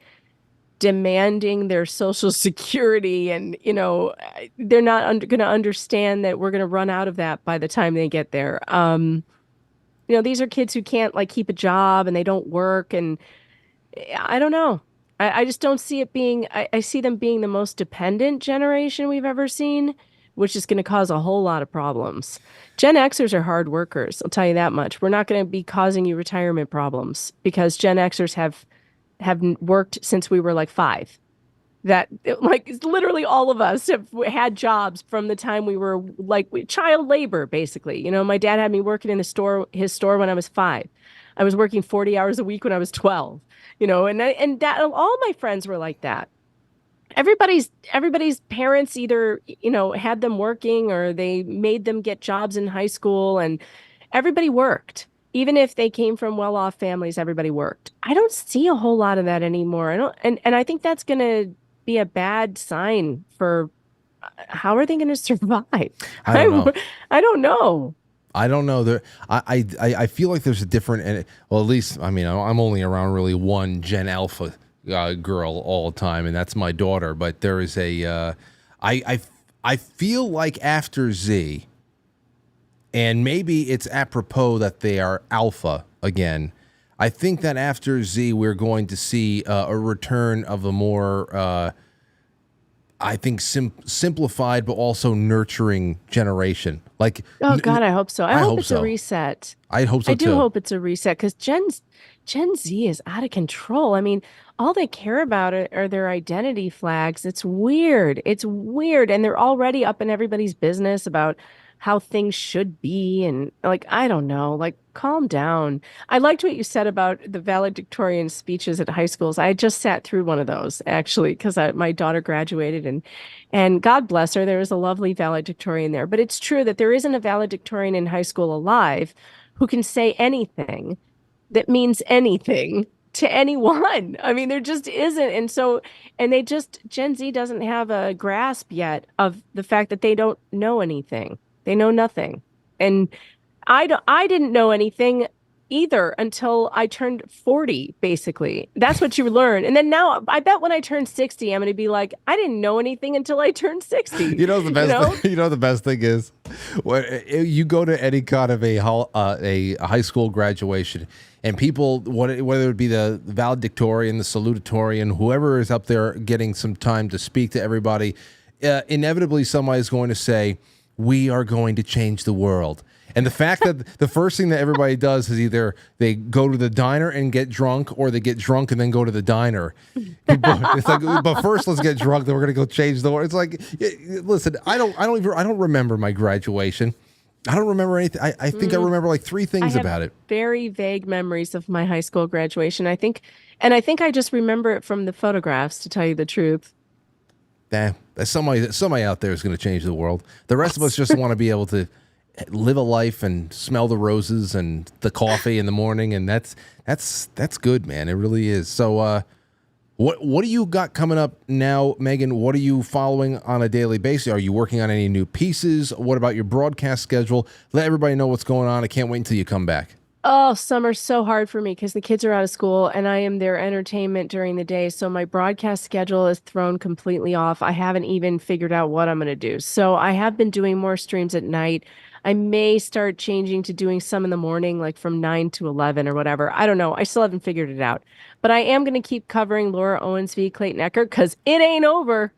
demanding their Social Security, and they're not going to understand that we're going to run out of that by the time they get there. These are kids who can't like keep a job and they don't work, and I don't know. I just don't see it being, I see them being the most dependent generation we've ever seen, which is going to cause a whole lot of problems. Gen Xers are hard workers, I'll tell you that much. We're not going to be causing you retirement problems because Gen Xers have worked since we were like 5. That, like, literally all of us have had jobs from the time we were like child labor, basically. My dad had me working in his store when I was 5. I was working 40 hours a week when I was 12. And that all my friends were like that. Everybody's parents either, had them working or they made them get jobs in high school, and everybody worked. Even if they came from well-off families, everybody worked. I don't see a whole lot of that anymore. And I think that's going to be a bad sign for how are they going to survive? I don't know. I don't know. I feel like there's a different, well, at least, I mean, I'm only around really one Gen Alpha girl all the time, and that's my daughter. But there is I feel like after Z, and maybe it's apropos that they are Alpha again, I think that after Z, we're going to see a return of a more, I think, simplified but also nurturing generation. Like, oh God, I hope so. I hope it's so. a reset. I hope so I do too. hope it's a reset because Gen Z is out of control. I mean, all they care about are their identity flags. It's weird. It's weird, and they're already up in everybody's business about how things should be, and like, I don't know, like, calm down. I liked what you said about the valedictorian speeches at high schools. I just sat through one of those actually because my daughter graduated, and God bless her, there was a lovely valedictorian there. But it's true that there isn't a valedictorian in high school alive who can say anything that means anything to anyone. I mean, there just isn't. And so, Gen Z doesn't have a grasp yet of the fact that they don't know anything. They know nothing. And I didn't know anything either until I turned 40, basically. That's what you learn. And then now I bet when I turn 60, I'm going to be like, I didn't know anything until I turned 60. You know the best thing, the best thing is when you go to any kind of a high school graduation, and people, whether it be the valedictorian, the salutatorian, whoever is up there getting some time to speak to everybody, inevitably somebody is going to say, we are going to change the world. And the fact that the first thing that everybody does is either they go to the diner and get drunk, or they get drunk and then go to the diner. It's like, but first let's get drunk, then we're gonna go change the world. It's like, listen, I don't remember my graduation. I don't remember anything. I think I remember like 3 things about it. Very vague memories of my high school graduation. I think I just remember it from the photographs, to tell you the truth. Somebody out there is going to change the world. The rest of us just want to be able to live a life and smell the roses and the coffee in the morning, and that's good, man. It really is. So, what do you got coming up now, Megan? What are you following on a daily basis? Are you working on any new pieces? What about your broadcast schedule? Let everybody know what's going on. I can't wait until you come back. Oh, summer's so hard for me because the kids are out of school and I am their entertainment during the day. So my broadcast schedule is thrown completely off. I haven't even figured out what I'm going to do. So I have been doing more streams at night. I may start changing to doing some in the morning, like from 9 to 11 or whatever. I don't know. I still haven't figured it out. But I am going to keep covering Laura Owens v. Clayton Echard because it ain't over.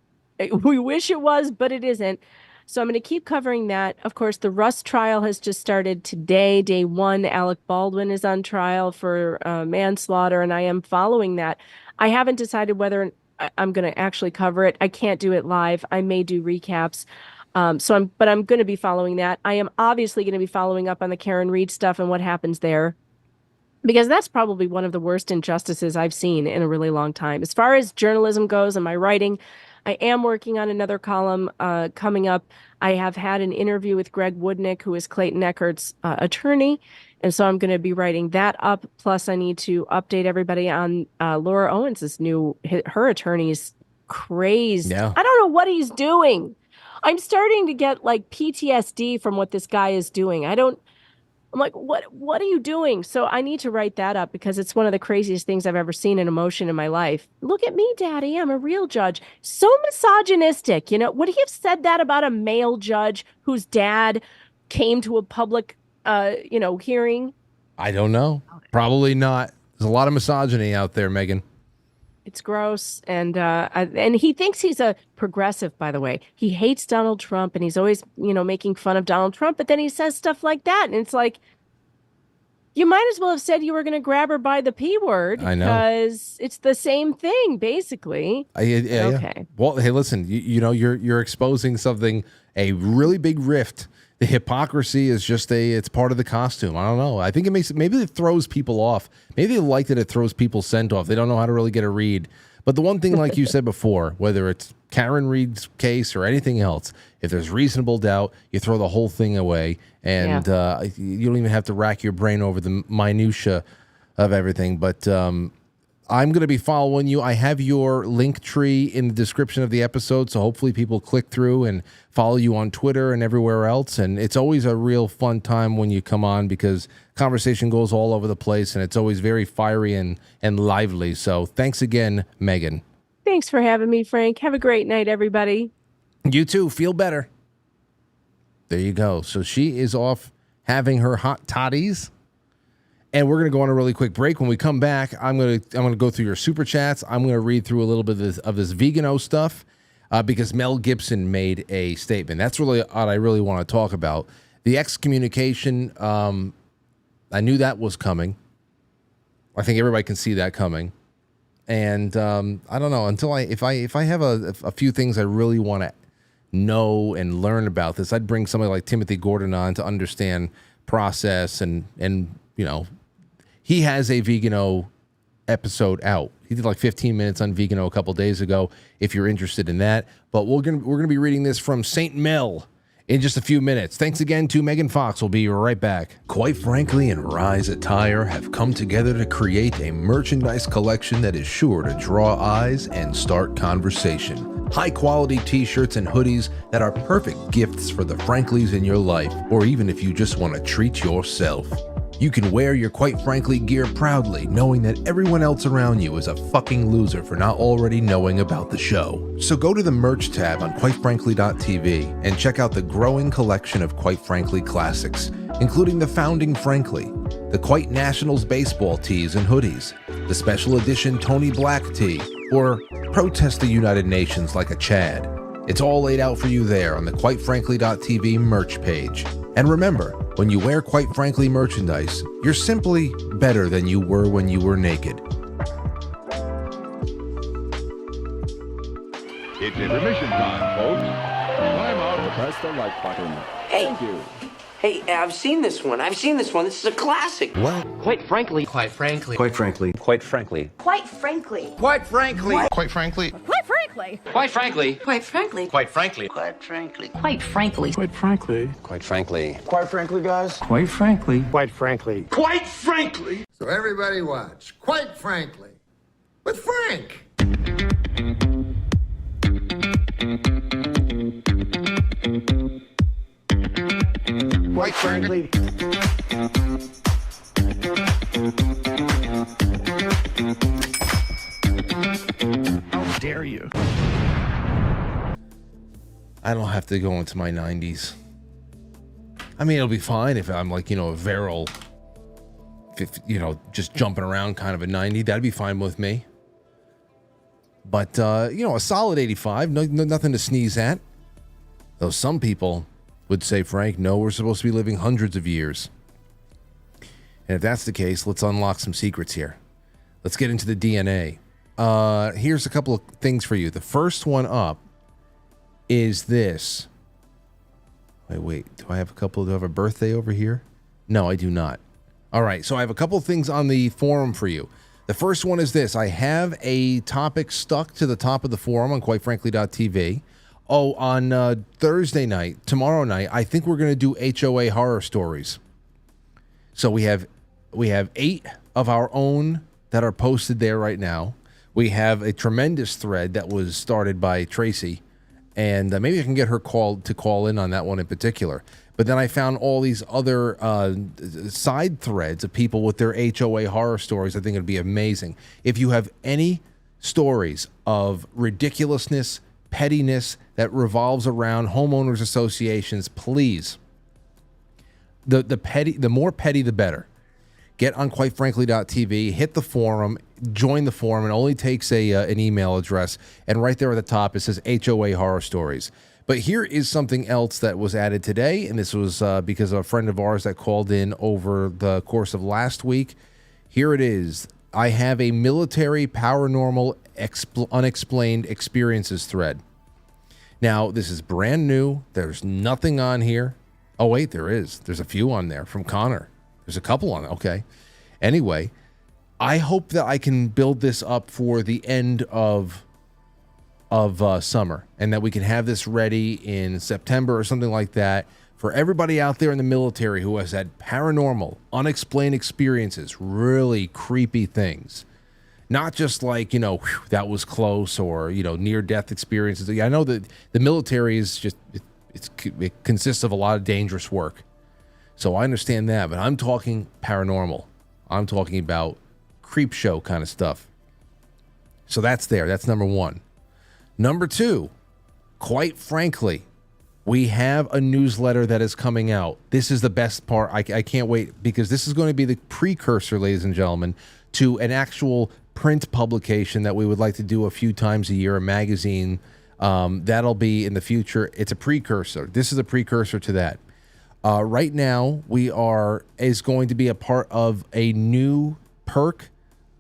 We wish it was, but it isn't. So I'm going to keep covering that. Of course, the Rust trial has just started today. Day 1, Alec Baldwin is on trial for manslaughter, and I am following that. I haven't decided whether I'm going to actually cover it. I can't do it live. I may do recaps. But I'm going to be following that. I am obviously going to be following up on the Karen Reed stuff and what happens there, because that's probably one of the worst injustices I've seen in a really long time. As far as journalism goes and my writing, I am working on another column coming up. I have had an interview with Greg Woodnick, who is Clayton Echard's attorney. And so I'm going to be writing that up. Plus, I need to update everybody on Laura Owens' her attorney's crazed. Yeah. I don't know what he's doing. I'm starting to get like PTSD from what this guy is doing. I'm like, what are you doing? So I need to write that up because it's one of the craziest things I've ever seen in emotion in my life. Look at me, Daddy. I'm a real judge. So misogynistic. Would he have said that about a male judge whose dad came to a public, hearing? I don't know. Probably not. There's a lot of misogyny out there, Megan. It's gross. And he thinks he's a progressive, by the way. He hates Donald Trump and he's always, making fun of Donald Trump. But then he says stuff like that. And it's like, you might as well have said you were going to grab her by the P word. I know. Because it's the same thing, basically. Yeah. Okay. Well, hey, listen, you're exposing something, a really big rift. The hypocrisy is just it's part of the costume. I don't know. I think maybe it throws people off. Maybe they like that it throws people scent off. They don't know how to really get a read. But the one thing, like you said before, whether it's Karen Reed's case or anything else, if there's reasonable doubt, you throw the whole thing away. And you don't even have to rack your brain over the minutia of everything. But I'm going to be following you. I have your link tree in the description of the episode, so hopefully people click through and follow you on Twitter and everywhere else. And it's always a real fun time when you come on because conversation goes all over the place, and it's always very fiery and lively. So thanks again, Megan. Thanks for having me, Frank. Have a great night, everybody. You too. Feel better. There you go. So she is off having her hot toddies. And we're going to go on a really quick break. When we come back, I'm going to go through your super chats. I'm going to read through a little bit of this Vigano stuff. because Mel Gibson made a statement. That's really what I really want to talk about. The excommunication, I knew that was coming. I think everybody can see that coming. And I don't know, until if I have a few things I really want to know and learn about this, I'd bring somebody like Timothy Gordon on to understand process and you know, he has a Viganò episode out. He did like 15 minutes on Vigano a couple days ago, if you're interested in that. But we're gonna be reading this from St. Mel in just a few minutes. Thanks again to Megan Fox. We'll be right back. Quite Frankly and Rise Attire have come together to create a merchandise collection that is sure to draw eyes and start conversation. High-quality t-shirts and hoodies that are perfect gifts for the Franklies in your life, or even if you just want to treat yourself. You can wear your Quite Frankly gear proudly, knowing that everyone else around you is a fucking loser for not already knowing about the show. So go to the merch tab on quitefrankly.tv and check out the growing collection of Quite Frankly classics, including the Founding Frankly, the Quite Nationals baseball tees and hoodies, the special edition Tony Black tee, or Protest the United Nations like a Chad. It's all laid out for you there on the quitefrankly.tv merch page. And remember, when you wear Quite Frankly merchandise, you're simply better than you were when you were naked. It's intermission time, folks. Time out to press the like button. Hey. Thank you. Hey, I've seen this one. This is a classic. Well, Quite frankly. Quite Frankly. Quite Frankly. Quite frankly. Quite frankly. Quite frankly. Quite frankly. Quite frankly. Quite frankly. Quite frankly. Quite frankly. Quite frankly. Quite frankly. Quite frankly. Quite frankly. Quite frankly, guys. Quite frankly. Quite frankly. Quite frankly. So everybody watch, Quite Frankly, with Frank. Quite frankly. How dare you? I don't have to go into my 90s. I mean, it'll be fine if I'm like, you know, a virile, you know, just jumping around kind of a 90. That'd be fine with me. But, you know, a solid 85, nothing to sneeze at. Though some people would say, Frank, no, we're supposed to be living hundreds of years. And if that's the case, let's unlock some secrets here. Let's get into the DNA. Here's a couple of things for you. The first one up is this. Wait. Do I have a birthday over here? No, I do not. All right, so I have a couple of things on the forum for you. The first one is this. I have a topic stuck to the top of the forum on quitefrankly.tv. Oh, on Thursday night, tomorrow night, I think we're going to do HOA horror stories. So we have 8 of our own that are posted there right now. We have a tremendous thread that was started by Tracy, and maybe I can get her to call in on that one in particular. But then I found all these other side threads of people with their HOA horror stories. I think it'd be amazing. If you have any stories of ridiculousness, pettiness that revolves around homeowners associations, please. The more petty, the better. Get on quitefrankly.tv, hit the forum, join the forum. It only takes an email address, and right there at the top it says HOA horror stories. But here is something else that was added today, and this was because of a friend of ours that called in over the course of last week. Here it is. I have a military paranormal unexplained experiences thread. Now, this is brand new. There's nothing on here. Oh, wait, there is. There's a few on there from Connor. There's a couple on it. Okay. Anyway, I hope that I can build this up for the end of summer, and that we can have this ready in September or something like that for everybody out there in the military who has had paranormal, unexplained experiences, really creepy things. Not just like, you know, whew, that was close, or, you know, near-death experiences. I know that the military is just, it consists of a lot of dangerous work. So I understand that, but I'm talking paranormal. I'm talking about creep show kind of stuff. So that's there. That's number one. Number two, quite frankly, we have a newsletter that is coming out. This is the best part. I can't wait, because this is going to be the precursor, ladies and gentlemen, to an actual print publication that we would like to do a few times a year, a magazine That'll be in the future. It's a precursor. This is a precursor to that. Right now, is going to be a part of a new perk,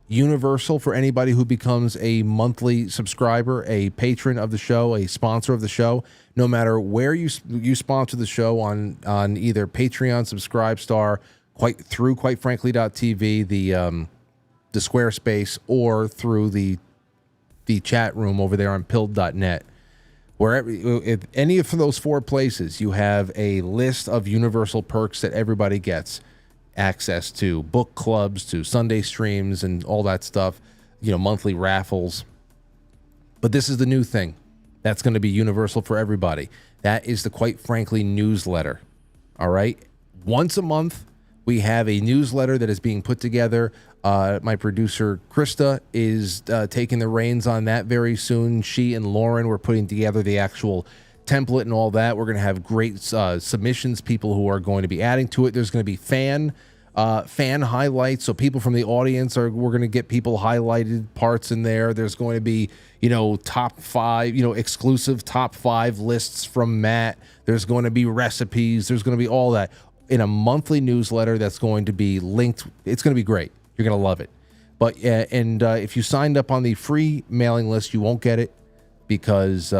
universal for anybody who becomes a monthly subscriber, a patron of the show, a sponsor of the show. No matter where you sponsor the show on either Patreon, Subscribestar, quitefrankly.tv, the Squarespace, or through the chat room over there on pilled.net. Wherever, if any of those 4 places, you have a list of universal perks that everybody gets access to: book clubs, to Sunday streams, and all that stuff, monthly raffles. But this is the new thing that's going to be universal for everybody. That is the Quite Frankly newsletter. All right. Once a month, we have a newsletter that is being put together. My producer, Krista, is taking the reins on that very soon. She and Lauren were putting together the actual template and all that. We're going to have great submissions, people who are going to be adding to it. There's going to be fan highlights. So people from the audience we're going to get people highlighted parts in there. There's going to be, top 5, exclusive top 5 lists from Matt. There's going to be recipes. There's going to be all that in a monthly newsletter that's going to be linked. It's going to be great. You're going to love it. But if you signed up on the free mailing list, you won't get it because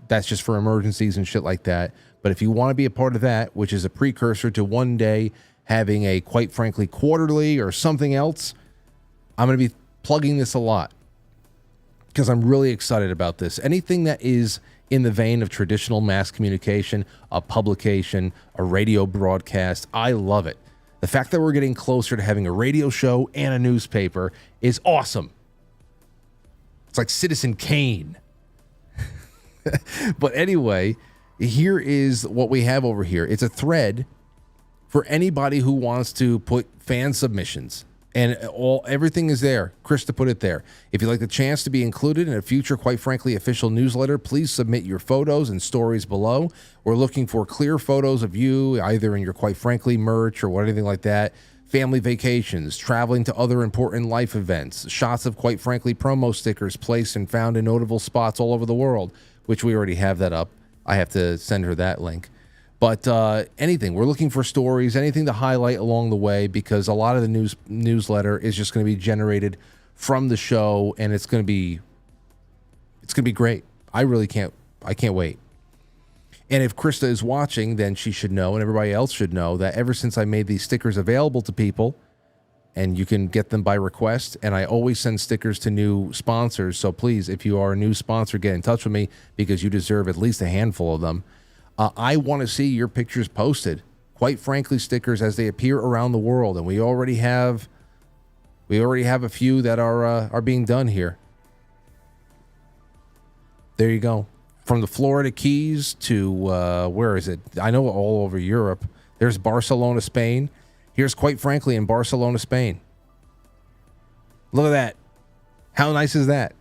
that's just for emergencies and shit like that. But if you want to be a part of that, which is a precursor to one day having a Quite Frankly quarterly or something else, I'm going to be plugging this a lot because I'm really excited about this. Anything that is in the vein of traditional mass communication, a publication, a radio broadcast, I love it. The fact that we're getting closer to having a radio show and a newspaper is awesome. It's like Citizen Kane. But anyway, here is what we have over here. It's a thread for anybody who wants to put fan submissions. And everything is there. Krista put it there. If you'd like the chance to be included in a future Quite Frankly official newsletter, please submit your photos and stories below. We're looking for clear photos of you, either in your Quite Frankly merch or anything like that, family vacations, traveling to other important life events, shots of Quite Frankly promo stickers placed and found in notable spots all over the world, which we already have that up. I have to send her that link. But anything, we're looking for stories, anything to highlight along the way, because a lot of the newsletter is just going to be generated from the show, and it's going to be great. I can't wait. And if Krista is watching, then she should know, and everybody else should know, that ever since I made these stickers available to people, and you can get them by request, and I always send stickers to new sponsors. So please, if you are a new sponsor, get in touch with me because you deserve at least a handful of them. I want to see your pictures posted, Quite Frankly stickers, as they appear around the world, and we already have a few that are being done here. There you go, from the Florida Keys to where is it? I know all over Europe. There's Barcelona, Spain. Here's Quite Frankly in Barcelona, Spain. Look at that. How nice is that?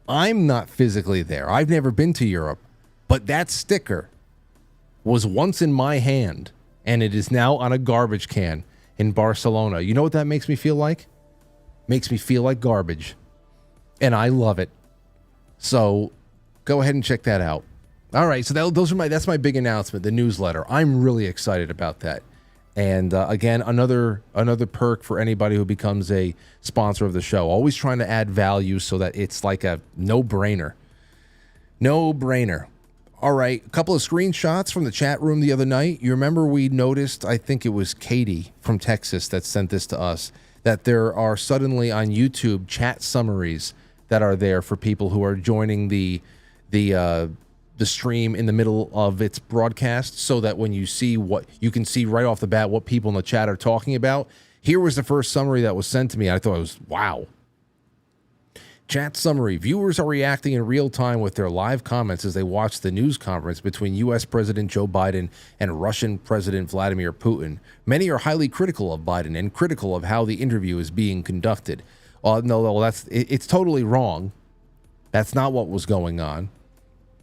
I'm not physically there. I've never been to Europe. But that sticker was once in my hand, and it is now on a garbage can in Barcelona. You know what that makes me feel like? Makes me feel like garbage. And I love it. So go ahead and check that out. All right, so that's my big announcement, the newsletter. I'm really excited about that. And again, another perk for anybody who becomes a sponsor of the show. Always trying to add value so that it's like a no-brainer. No-brainer. All right, a couple of screenshots from the chat room the other night. You remember we noticed, I think it was Katie from Texas that sent this to us, that there are suddenly on YouTube chat summaries that are there for people who are joining the stream in the middle of its broadcast, so that when you see what you can see right off the bat what people in the chat are talking about. Here was the first summary that was sent to me. I thought it was wow. Chat summary. Viewers are reacting in real time with their live comments as they watch the news conference between U.S. President Joe Biden and Russian President Vladimir Putin. Many are highly critical of Biden and critical of how the interview is being conducted. No, it's totally wrong. That's not what was going on.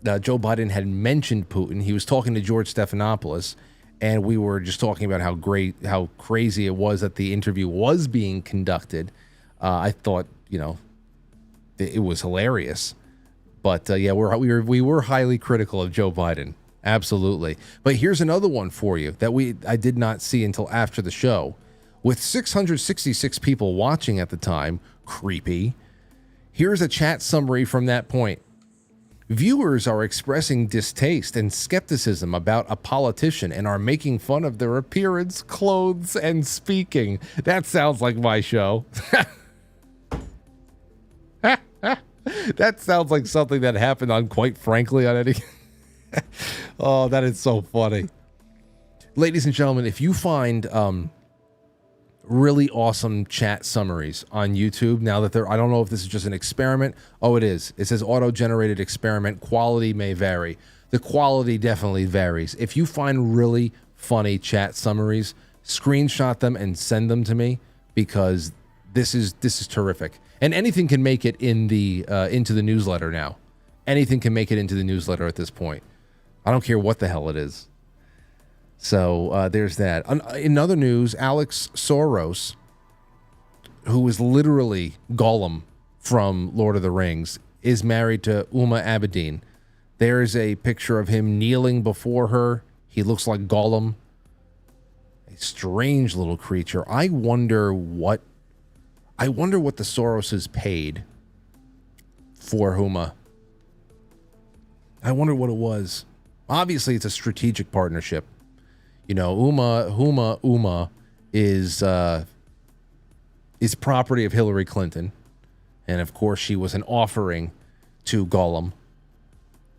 Joe Biden had mentioned Putin. He was talking to George Stephanopoulos, and we were just talking about how crazy it was that the interview was being conducted. I thought, it was hilarious. But yeah, we were highly critical of Joe Biden. Absolutely. But here's another one for you that I did not see until after the show. With 666 people watching at the time, creepy. Here's a chat summary from that point. Viewers are expressing distaste and skepticism about a politician and are making fun of their appearance, clothes, and speaking. That sounds like my show. That sounds like something that happened on Quite Frankly on any... Oh, that is so funny. Ladies and gentlemen, if you find really awesome chat summaries on YouTube, now that I don't know if this is just an experiment. Oh, it is. It says auto-generated experiment. Quality may vary. The quality definitely varies. If you find really funny chat summaries, screenshot them and send them to me, because this is terrific. And anything can make it in the into the newsletter now. Anything can make it into the newsletter at this point. I don't care what the hell it is. So there's that. In other news, Alex Soros, who is literally Gollum from Lord of the Rings, is married to Uma Abedin. There's a picture of him kneeling before her. He looks like Gollum. A strange little creature. I wonder what the Soroses paid for Uma. I wonder what it was. Obviously, it's a strategic partnership. You know, Uma is property of Hillary Clinton, and of course, she was an offering to Gollum,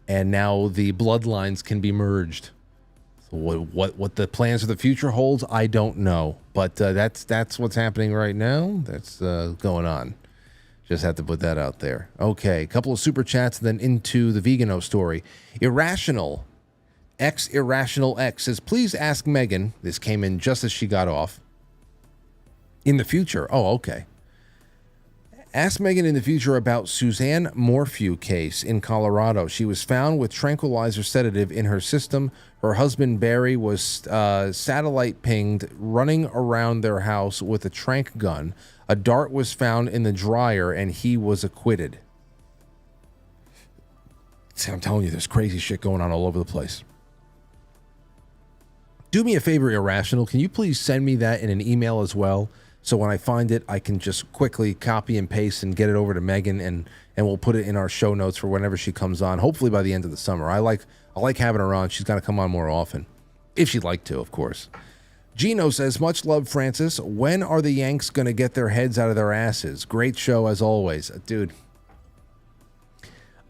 and now the bloodlines can be merged. So what the plans for the future holds, I don't know, but that's what's happening right now. That's going on. Just had to put that out there. Okay, a couple of super chats, then into the Vigano story. Irrational X says, please ask Megan, this came in just as she got off, in the future. Oh, okay. Ask Megan in the future about Suzanne Morphew case in Colorado. She was found with tranquilizer sedative in her system. Her husband, Barry, was satellite pinged running around their house with a tranq gun. A dart was found in the dryer, and he was acquitted. See, I'm telling you, there's crazy shit going on all over the place. Do me a favor, Irrational. Can you please send me that in an email as well? So when I find it, I can just quickly copy and paste and get it over to Megan, and we'll put it in our show notes for whenever she comes on, hopefully by the end of the summer. I like having her on. She's got to come on more often, if she'd like to, of course. Gino says, much love, Francis. When are the Yanks going to get their heads out of their asses? Great show, as always. Dude,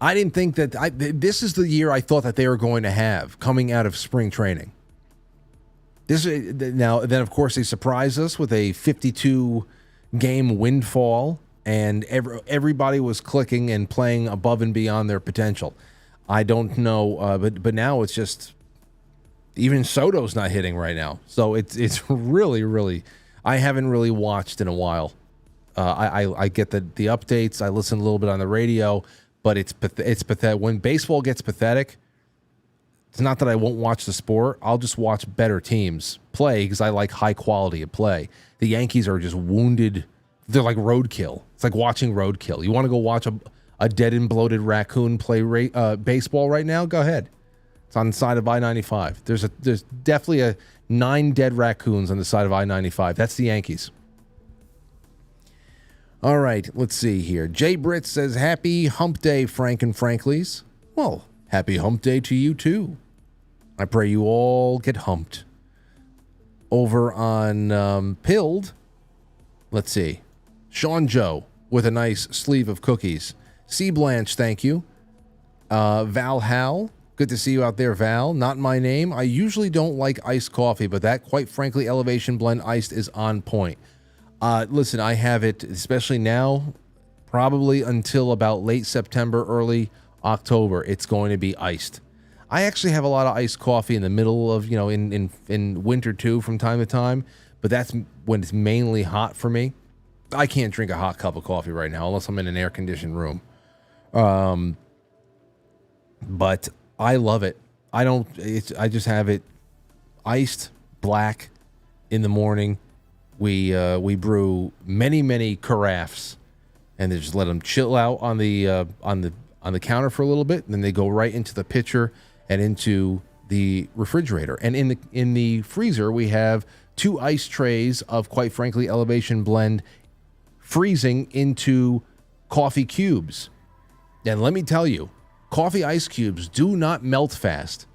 I didn't think that... this is the year I thought that they were going to have coming out of spring training. Then, of course, they surprised us with a 52-game windfall, and everybody was clicking and playing above and beyond their potential. I don't know, but now it's just even Soto's not hitting right now. So it's really, really, I haven't really watched in a while. I get the updates. I listen a little bit on the radio, but it's pathetic. When baseball gets pathetic, it's not that I won't watch the sport. I'll just watch better teams play because I like high quality of play. The Yankees are just wounded. They're like roadkill. It's like watching roadkill. You want to go watch a dead and bloated raccoon play baseball right now? Go ahead. It's on the side of I-95. There's definitely 9 dead raccoons on the side of I-95. That's the Yankees. All right, let's see here. Jay Britt says, happy hump day, Frank and Franklies. Well, happy hump day to you, too. I pray you all get humped. Over on Pilled, let's see. Sean Joe with a nice sleeve of cookies. C. Blanche, thank you. Val Hal, good to see you out there, Val. Not my name. I usually don't like iced coffee, but that, quite frankly, Elevation Blend Iced is on point. Listen, I have it, especially now, probably until about late September, early October, it's going to be iced. I actually have a lot of iced coffee in the middle of, in winter too from time to time, but that's when it's mainly hot for me. I can't drink a hot cup of coffee right now unless I'm in an air-conditioned room. But I love it. I just have it iced black in the morning. We brew many carafes and then just let them chill out on the on the counter for a little bit, and then they go right into the pitcher and into the refrigerator. And in the freezer, we have 2 ice trays of, quite frankly, Elevation Blend freezing into coffee cubes. And let me tell you, coffee ice cubes do not melt fast.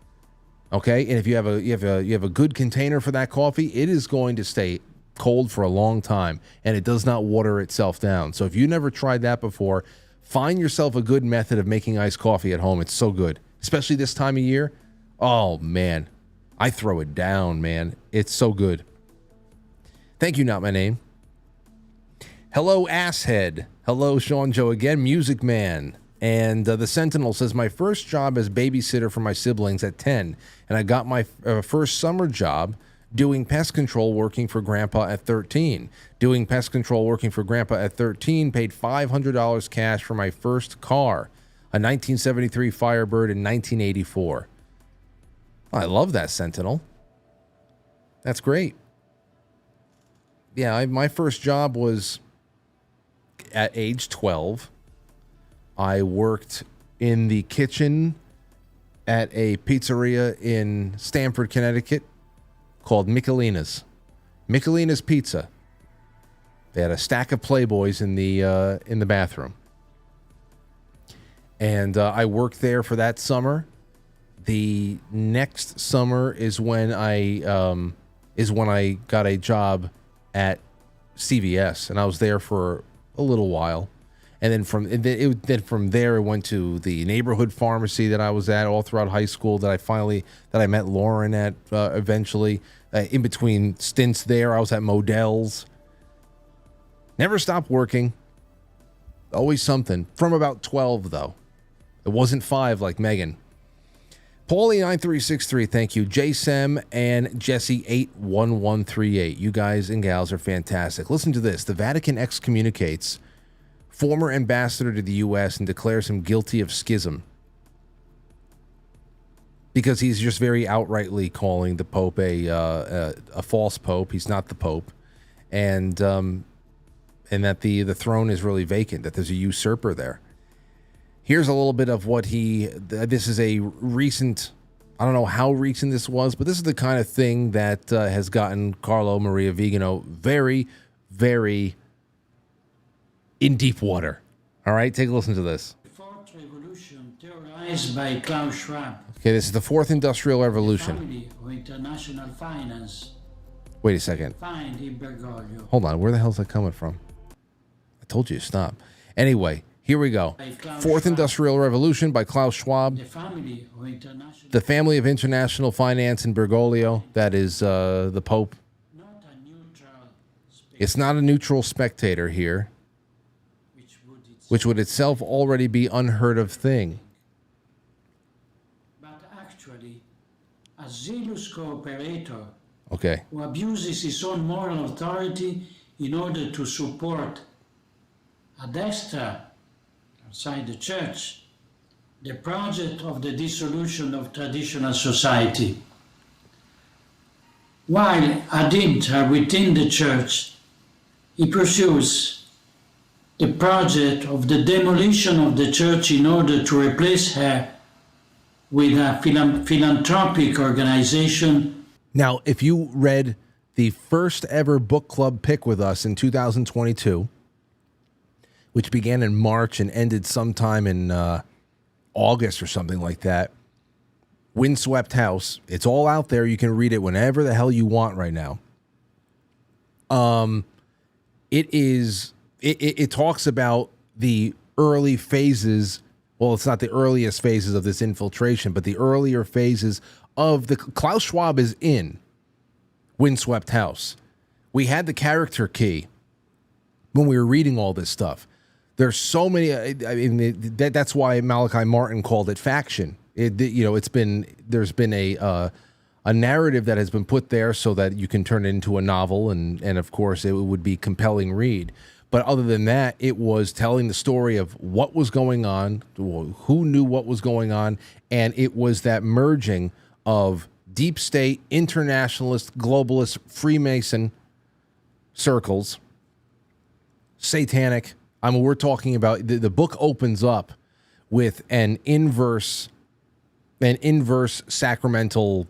Okay, and if you have a good container for that coffee, it is going to stay cold for a long time, and it does not water itself down. So if you never tried that before, find yourself a good method of making iced coffee at home. It's so good, especially this time of year. Oh man, I throw it down, man. It's so good. Thank you, not my name. Hello, asshead. Hello, Sean Joe again, Music Man. And the Sentinel says, my first job as babysitter for my siblings at 10, and I got my first summer job doing pest control working for Grandpa at 13. Doing pest control working for Grandpa at 13, paid $500 cash for my first car, a 1973 Firebird in 1984. I love that, Sentinel. That's great. Yeah, my first job was at age 12. I worked in the kitchen at a pizzeria in Stamford, Connecticut called Michelina's. Michelina's Pizza. They had a stack of Playboys in the bathroom. And I worked there for that summer. The next summer is when I got a job at CVS, and I was there for a little while. And then from there, it went to the neighborhood pharmacy that I was at all throughout high school. That I met Lauren at eventually. In between stints there, I was at Modell's. Never stopped working. Always something. From about 12 though, it wasn't 5 like Megan. Paulie9363, thank you. JSem and Jesse81138. You guys and gals are fantastic. Listen to this. The Vatican excommunicates former ambassador to the U.S. and declares him guilty of schism because he's just very outrightly calling the Pope a false Pope. He's not the Pope, and that the throne is really vacant, that there's a usurper there. Here's a little bit of what this is a recent, I don't know how recent this was, but this is the kind of thing that has gotten Carlo Maria Vigano very, very in deep water. All right, take a listen to this. The Fourth Revolution, theorized by Klaus Schwab. Okay, this is the Fourth Industrial Revolution. Family of international finance. Wait a second. Find in Bergoglio. Hold on, where the hell is that coming from? I told you to stop. Anyway, here we go. Fourth Industrial Revolution by Klaus Schwab. The family of international finance in Bergoglio. That is the Pope. It's not a neutral spectator here, which would itself already be unheard of thing. But actually, a zealous cooperator Okay. who abuses his own moral authority in order to support a destra outside the church, the project of the dissolution of traditional society. While ad intra within the church, he pursues the project of the demolition of the church in order to replace her with a philanthropic organization. Now, if you read the first ever book club pick with us in 2022, which began in March and ended sometime in August or something like that, Windswept House, it's all out there. You can read it whenever the hell you want right now. It talks about the early phases. Well, it's not the earliest phases of this infiltration, but the earlier phases of the Klaus Schwab is in Windswept House. We had the character key when we were reading all this stuff. There's so many. I mean, that's why Malachi Martin called it faction. There's been a narrative that has been put there so that you can turn it into a novel, and of course it would be compelling read. But other than that, it was telling the story of what was going on, who knew what was going on, and it was that merging of deep state, internationalist, globalist, Freemason circles, satanic. I mean, we're talking about the book opens up with an inverse sacramental.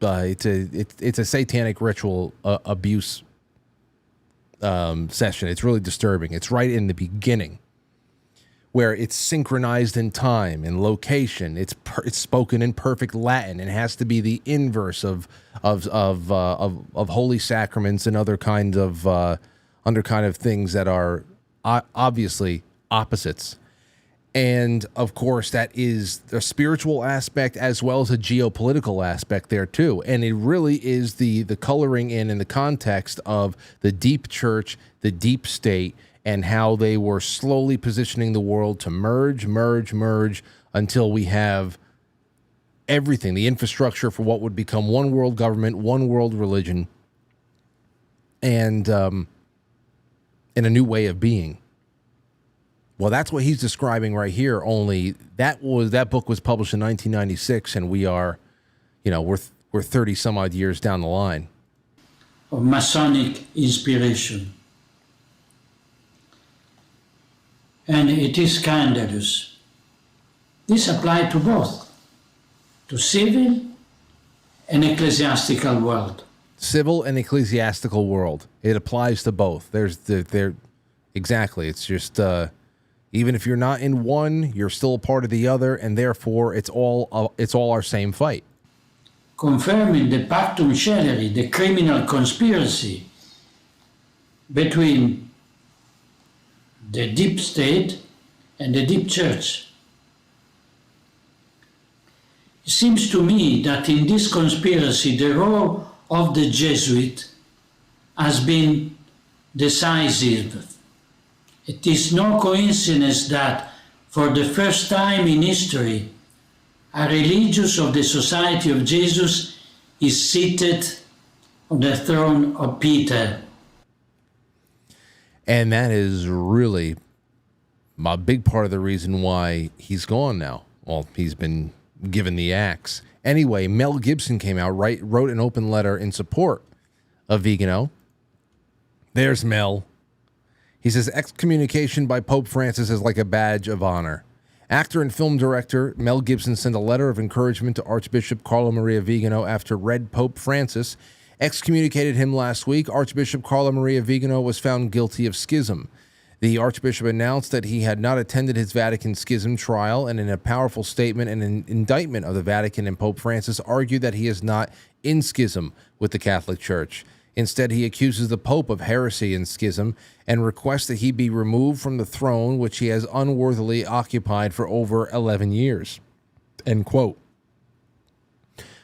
It's a satanic ritual abuse session. It's really disturbing. It's right in the beginning, where it's synchronized in time and location. It's spoken in perfect Latin. It has to be the inverse of holy sacraments and other kinds of things that are obviously opposites. And of course, that is a spiritual aspect as well as a geopolitical aspect there too. And it really is the coloring in and the context of the deep church, the deep state, and how they were slowly positioning the world to merge until we have everything, the infrastructure for what would become one world government, one world religion, and a new way of being. Well, that's what he's describing right here. Only that book was published in 1996, and we are, we're 30 some odd years down the line. Of Masonic inspiration. And it is scandalous. This applies to both, to civil and ecclesiastical world. Civil and ecclesiastical world. It applies to both. Exactly. It's just, even if you're not in one, you're still a part of the other, and therefore it's all our same fight. Confirming the pactum celeri, the criminal conspiracy between the deep state and the deep church. It seems to me that in this conspiracy, the role of the Jesuit has been decisive. It is no coincidence that, for the first time in history, a religious of the Society of Jesus is seated on the throne of Peter. And that is really a big part of the reason why he's gone now. Well, he's been given the axe. Anyway, Mel Gibson came out, wrote an open letter in support of Vigano. There's Mel. He says, excommunication by Pope Francis is like a badge of honor. Actor and film director Mel Gibson sent a letter of encouragement to Archbishop Carlo Maria Vigano after Red Pope Francis excommunicated him last week. Archbishop Carlo Maria Vigano was found guilty of schism. The Archbishop announced that he had not attended his Vatican schism trial, and in a powerful statement and an indictment of the Vatican and Pope Francis argued that he is not in schism with the Catholic Church. Instead, he accuses the Pope of heresy and schism and requests that he be removed from the throne which he has unworthily occupied for over 11 years. End quote.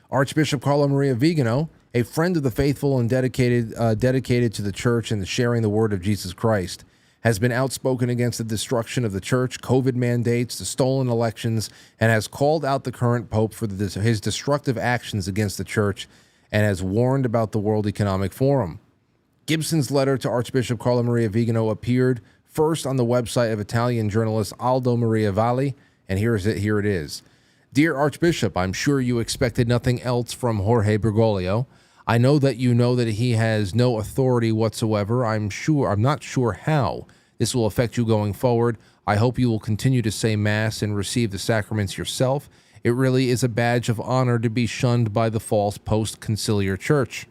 Archbishop Carlo Maria Vigano, a friend of the faithful and dedicated to the church and sharing the word of Jesus Christ, has been outspoken against the destruction of the church, COVID mandates, the stolen elections, and has called out the current pope for his destructive actions against the church and has warned about the World Economic Forum. Gibson's letter to Archbishop Carlo Maria Vigano appeared first on the website of Italian journalist Aldo Maria Valli, and here it is. Dear Archbishop, I'm sure you expected nothing else from Jorge Bergoglio. I know that you know that he has no authority whatsoever. I'm not sure how this will affect you going forward. I hope you will continue to say Mass and receive the sacraments yourself. It really is a badge of honor to be shunned by the false post-conciliar church.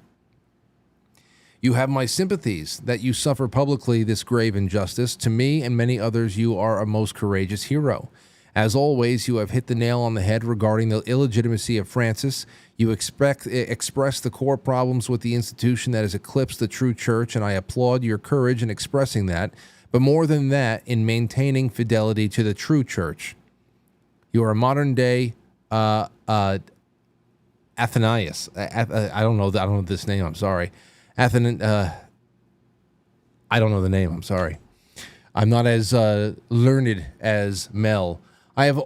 You have my sympathies that you suffer publicly this grave injustice. To me and many others, you are a most courageous hero. As always, you have hit the nail on the head regarding the illegitimacy of Francis. You express the core problems with the institution that has eclipsed the true church, and I applaud your courage in expressing that, but more than that, in maintaining fidelity to the true church. You are a modern-day Athanasius. I don't know this name. I'm sorry. I don't know the name. I'm sorry. I'm not as learned as Mel. I have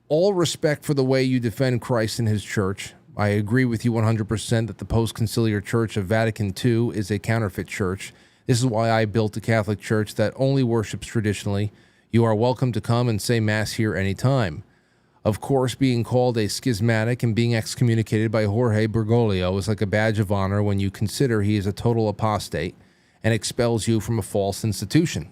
all respect for the way you defend Christ and his church. I agree with you 100% that the post-conciliar church of Vatican II is a counterfeit church. This is why I built a Catholic church that only worships traditionally. You are welcome to come and say Mass here anytime. Of course, being called a schismatic and being excommunicated by Jorge Bergoglio is like a badge of honor when you consider he is a total apostate and expels you from a false institution.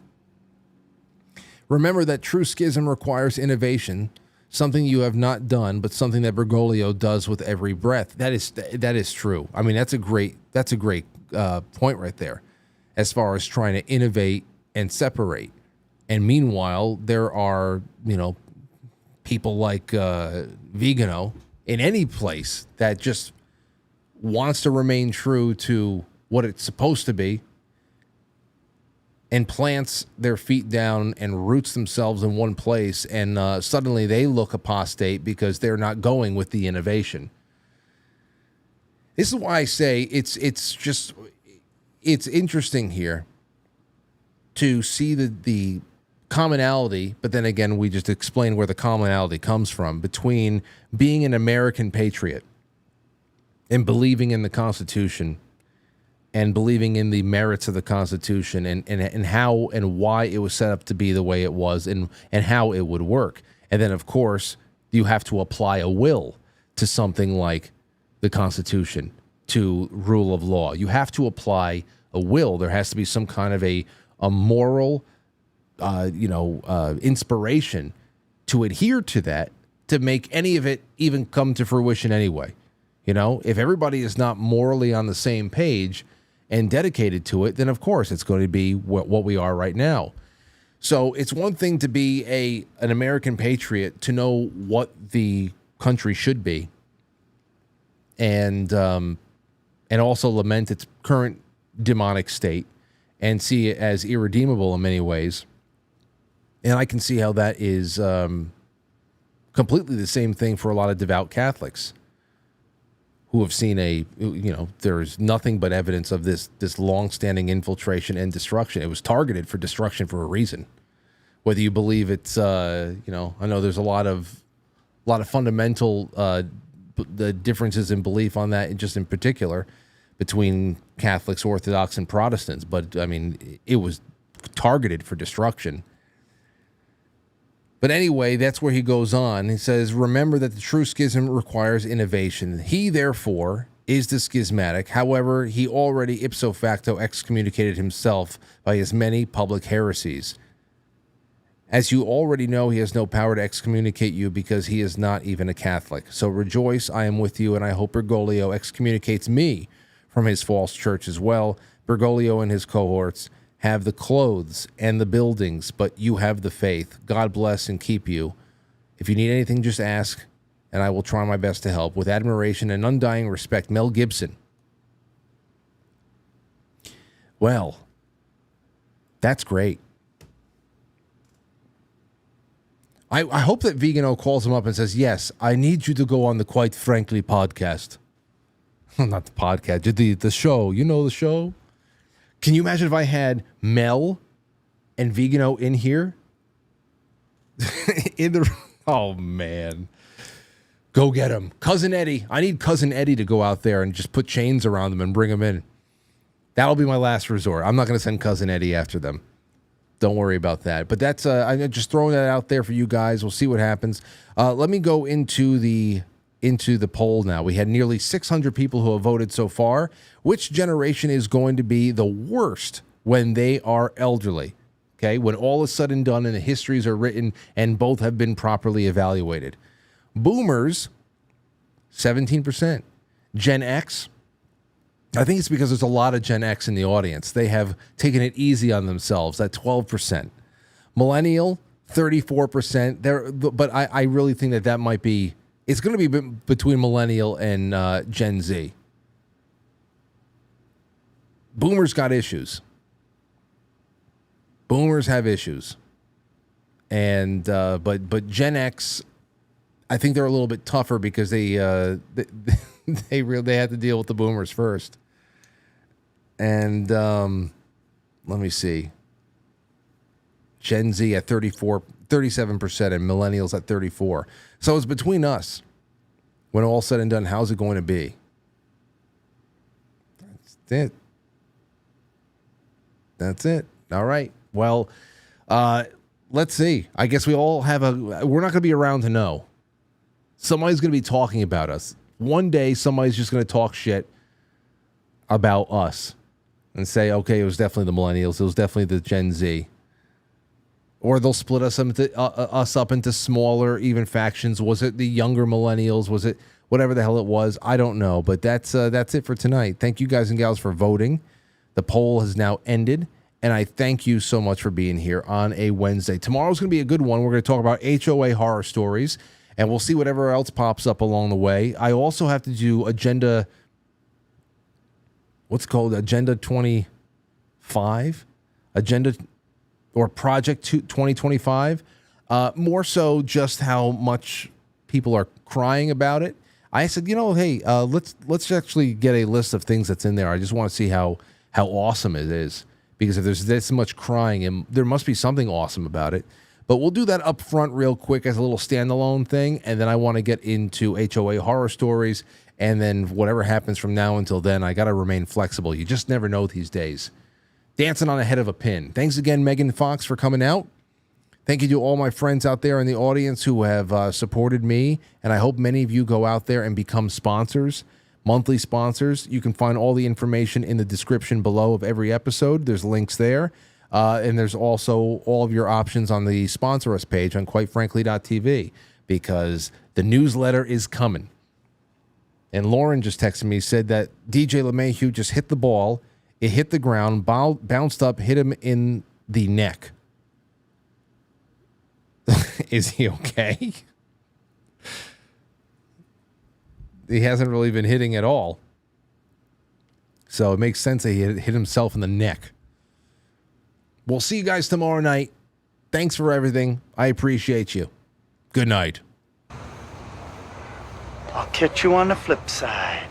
Remember that true schism requires innovation, something you have not done, but something that Bergoglio does with every breath. That is true. I mean, that's a great point right there, as far as trying to innovate and separate. And meanwhile, there are, people like Vigano in any place that just wants to remain true to what it's supposed to be and plants their feet down and roots themselves in one place, and suddenly they look apostate because they're not going with the innovation. This is why I say it's interesting here to see the commonality, but then again, we just explain where the commonality comes from between being an American patriot and believing in the Constitution and believing in the merits of the Constitution and how and why it was set up to be the way it was and how it would work. And then, of course, you have to apply a will to something like the Constitution, to rule of law. You have to apply a will. There has to be some kind of a moral inspiration to adhere to that, to make any of it even come to fruition anyway. If everybody is not morally on the same page and dedicated to it, then of course it's going to be what we are right now. So it's one thing to be an American patriot, to know what the country should be, and also lament its current demonic state and see it as irredeemable in many ways. And I can see how that is completely the same thing for a lot of devout Catholics who have seen there's nothing but evidence of this long-standing infiltration and destruction. It was targeted for destruction for a reason. Whether you believe it's, I know there's a lot of fundamental the differences in belief on that, just in particular between Catholics, Orthodox, and Protestants. But I mean, it was targeted for destruction. But anyway, that's where he goes on. He says, remember that the true schism requires innovation. He, therefore, is the schismatic. However, he already ipso facto excommunicated himself by his many public heresies. As you already know, he has no power to excommunicate you because he is not even a Catholic. So rejoice, I am with you, and I hope Bergoglio excommunicates me from his false church as well. Bergoglio and his cohorts have the clothes and the buildings, but you have the faith. God bless and keep you. If you need anything, just ask, and I will try my best to help. With admiration and undying respect, Mel Gibson. Well, that's great. I hope that Vigano calls him up and says, yes, I need you to go on the Quite Frankly podcast. Not the podcast, the show. You know the show? Can you imagine if I had Mel and Vigano in here? Oh, man. Go get him. Cousin Eddie. I need Cousin Eddie to go out there and just put chains around them and bring them in. That'll be my last resort. I'm not going to send Cousin Eddie after them. Don't worry about that. But that's I'm just throwing that out there for you guys. We'll see what happens. Let me go into the poll now. We had nearly 600 people who have voted so far. Which generation is going to be the worst when they are elderly? Okay, when all is said and done and the histories are written and both have been properly evaluated. Boomers, 17%. Gen X, I think it's because there's a lot of Gen X in the audience. They have taken it easy on themselves at 12%. Millennial, 34%. But I really think that might be, it's going to be between millennial and Gen Z. Boomers got issues. Boomers have issues. And but Gen X, I think they're a little bit tougher because they had to deal with the boomers first. And let me see. Gen Z at 37% and millennials at 34%. So it's between us. When all said and done, how's it going to be? That's it. That's it. All right. Well, let's see. I guess we all have we're not going to be around to know. Somebody's going to be talking about us. One day, somebody's just going to talk shit about us and say, okay, it was definitely the millennials. It was definitely the Gen Z. Or they'll split us up into smaller, even factions. Was it the younger millennials? Was it whatever the hell it was? I don't know. But that's it for tonight. Thank you guys and gals for voting. The poll has now ended. And I thank you so much for being here on a Wednesday. Tomorrow's going to be a good one. We're going to talk about HOA horror stories. And we'll see whatever else pops up along the way. I also have to do Agenda... What's called Agenda 25? Agenda... or Project 2025, more so just how much people are crying about it. I said, hey, let's actually get a list of things that's in there. I just want to see how awesome it is, because if there's this much crying, there must be something awesome about it. But we'll do that up front real quick as a little standalone thing, and then I want to get into HOA horror stories, and then whatever happens from now until then, I got to remain flexible. You just never know these days. Dancing on the head of a pin. Thanks again, Megan Fox, for coming out. Thank you to all my friends out there in the audience who have supported me, and I hope many of you go out there and become sponsors, monthly sponsors. You can find all the information in the description below of every episode. There's links there, and there's also all of your options on the sponsor us page on quitefrankly.tv, because the newsletter is coming. And Lauren just texted me, said that DJ LeMahieu just hit the ball. It hit the ground, bounced up, hit him in the neck. Is he okay? He hasn't really been hitting at all. So it makes sense that he hit himself in the neck. We'll see you guys tomorrow night. Thanks for everything. I appreciate you. Good night. I'll catch you on the flip side.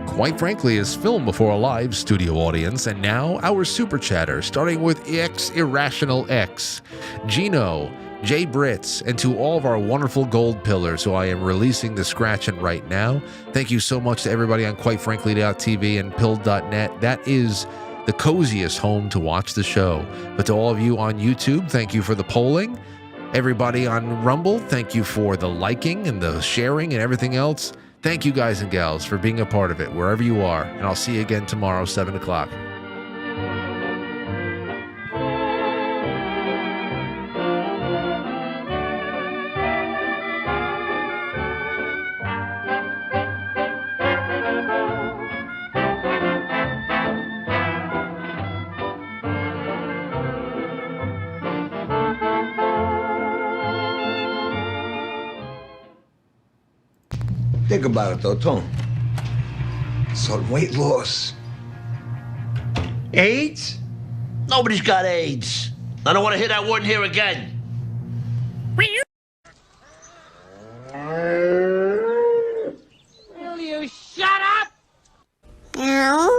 Quite Frankly is filmed before a live studio audience, and now our super chatter, starting with X Irrational X, Gino, Jay Brits, and to all of our wonderful gold pillars who I am releasing the scratching right now. Thank you so much to everybody on quitefrankly.tv and pilled.net. That is the coziest home to watch the show. But to all of you on YouTube, thank you for the polling. Everybody on Rumble, thank you for the liking and the sharing and everything else. Thank you guys and gals for being a part of it, wherever you are. And I'll see you again tomorrow, 7 o'clock. Think about it, though, Tone. So weight loss. AIDS? Nobody's got AIDS. I don't want to hear that word here again. Will you shut up? No.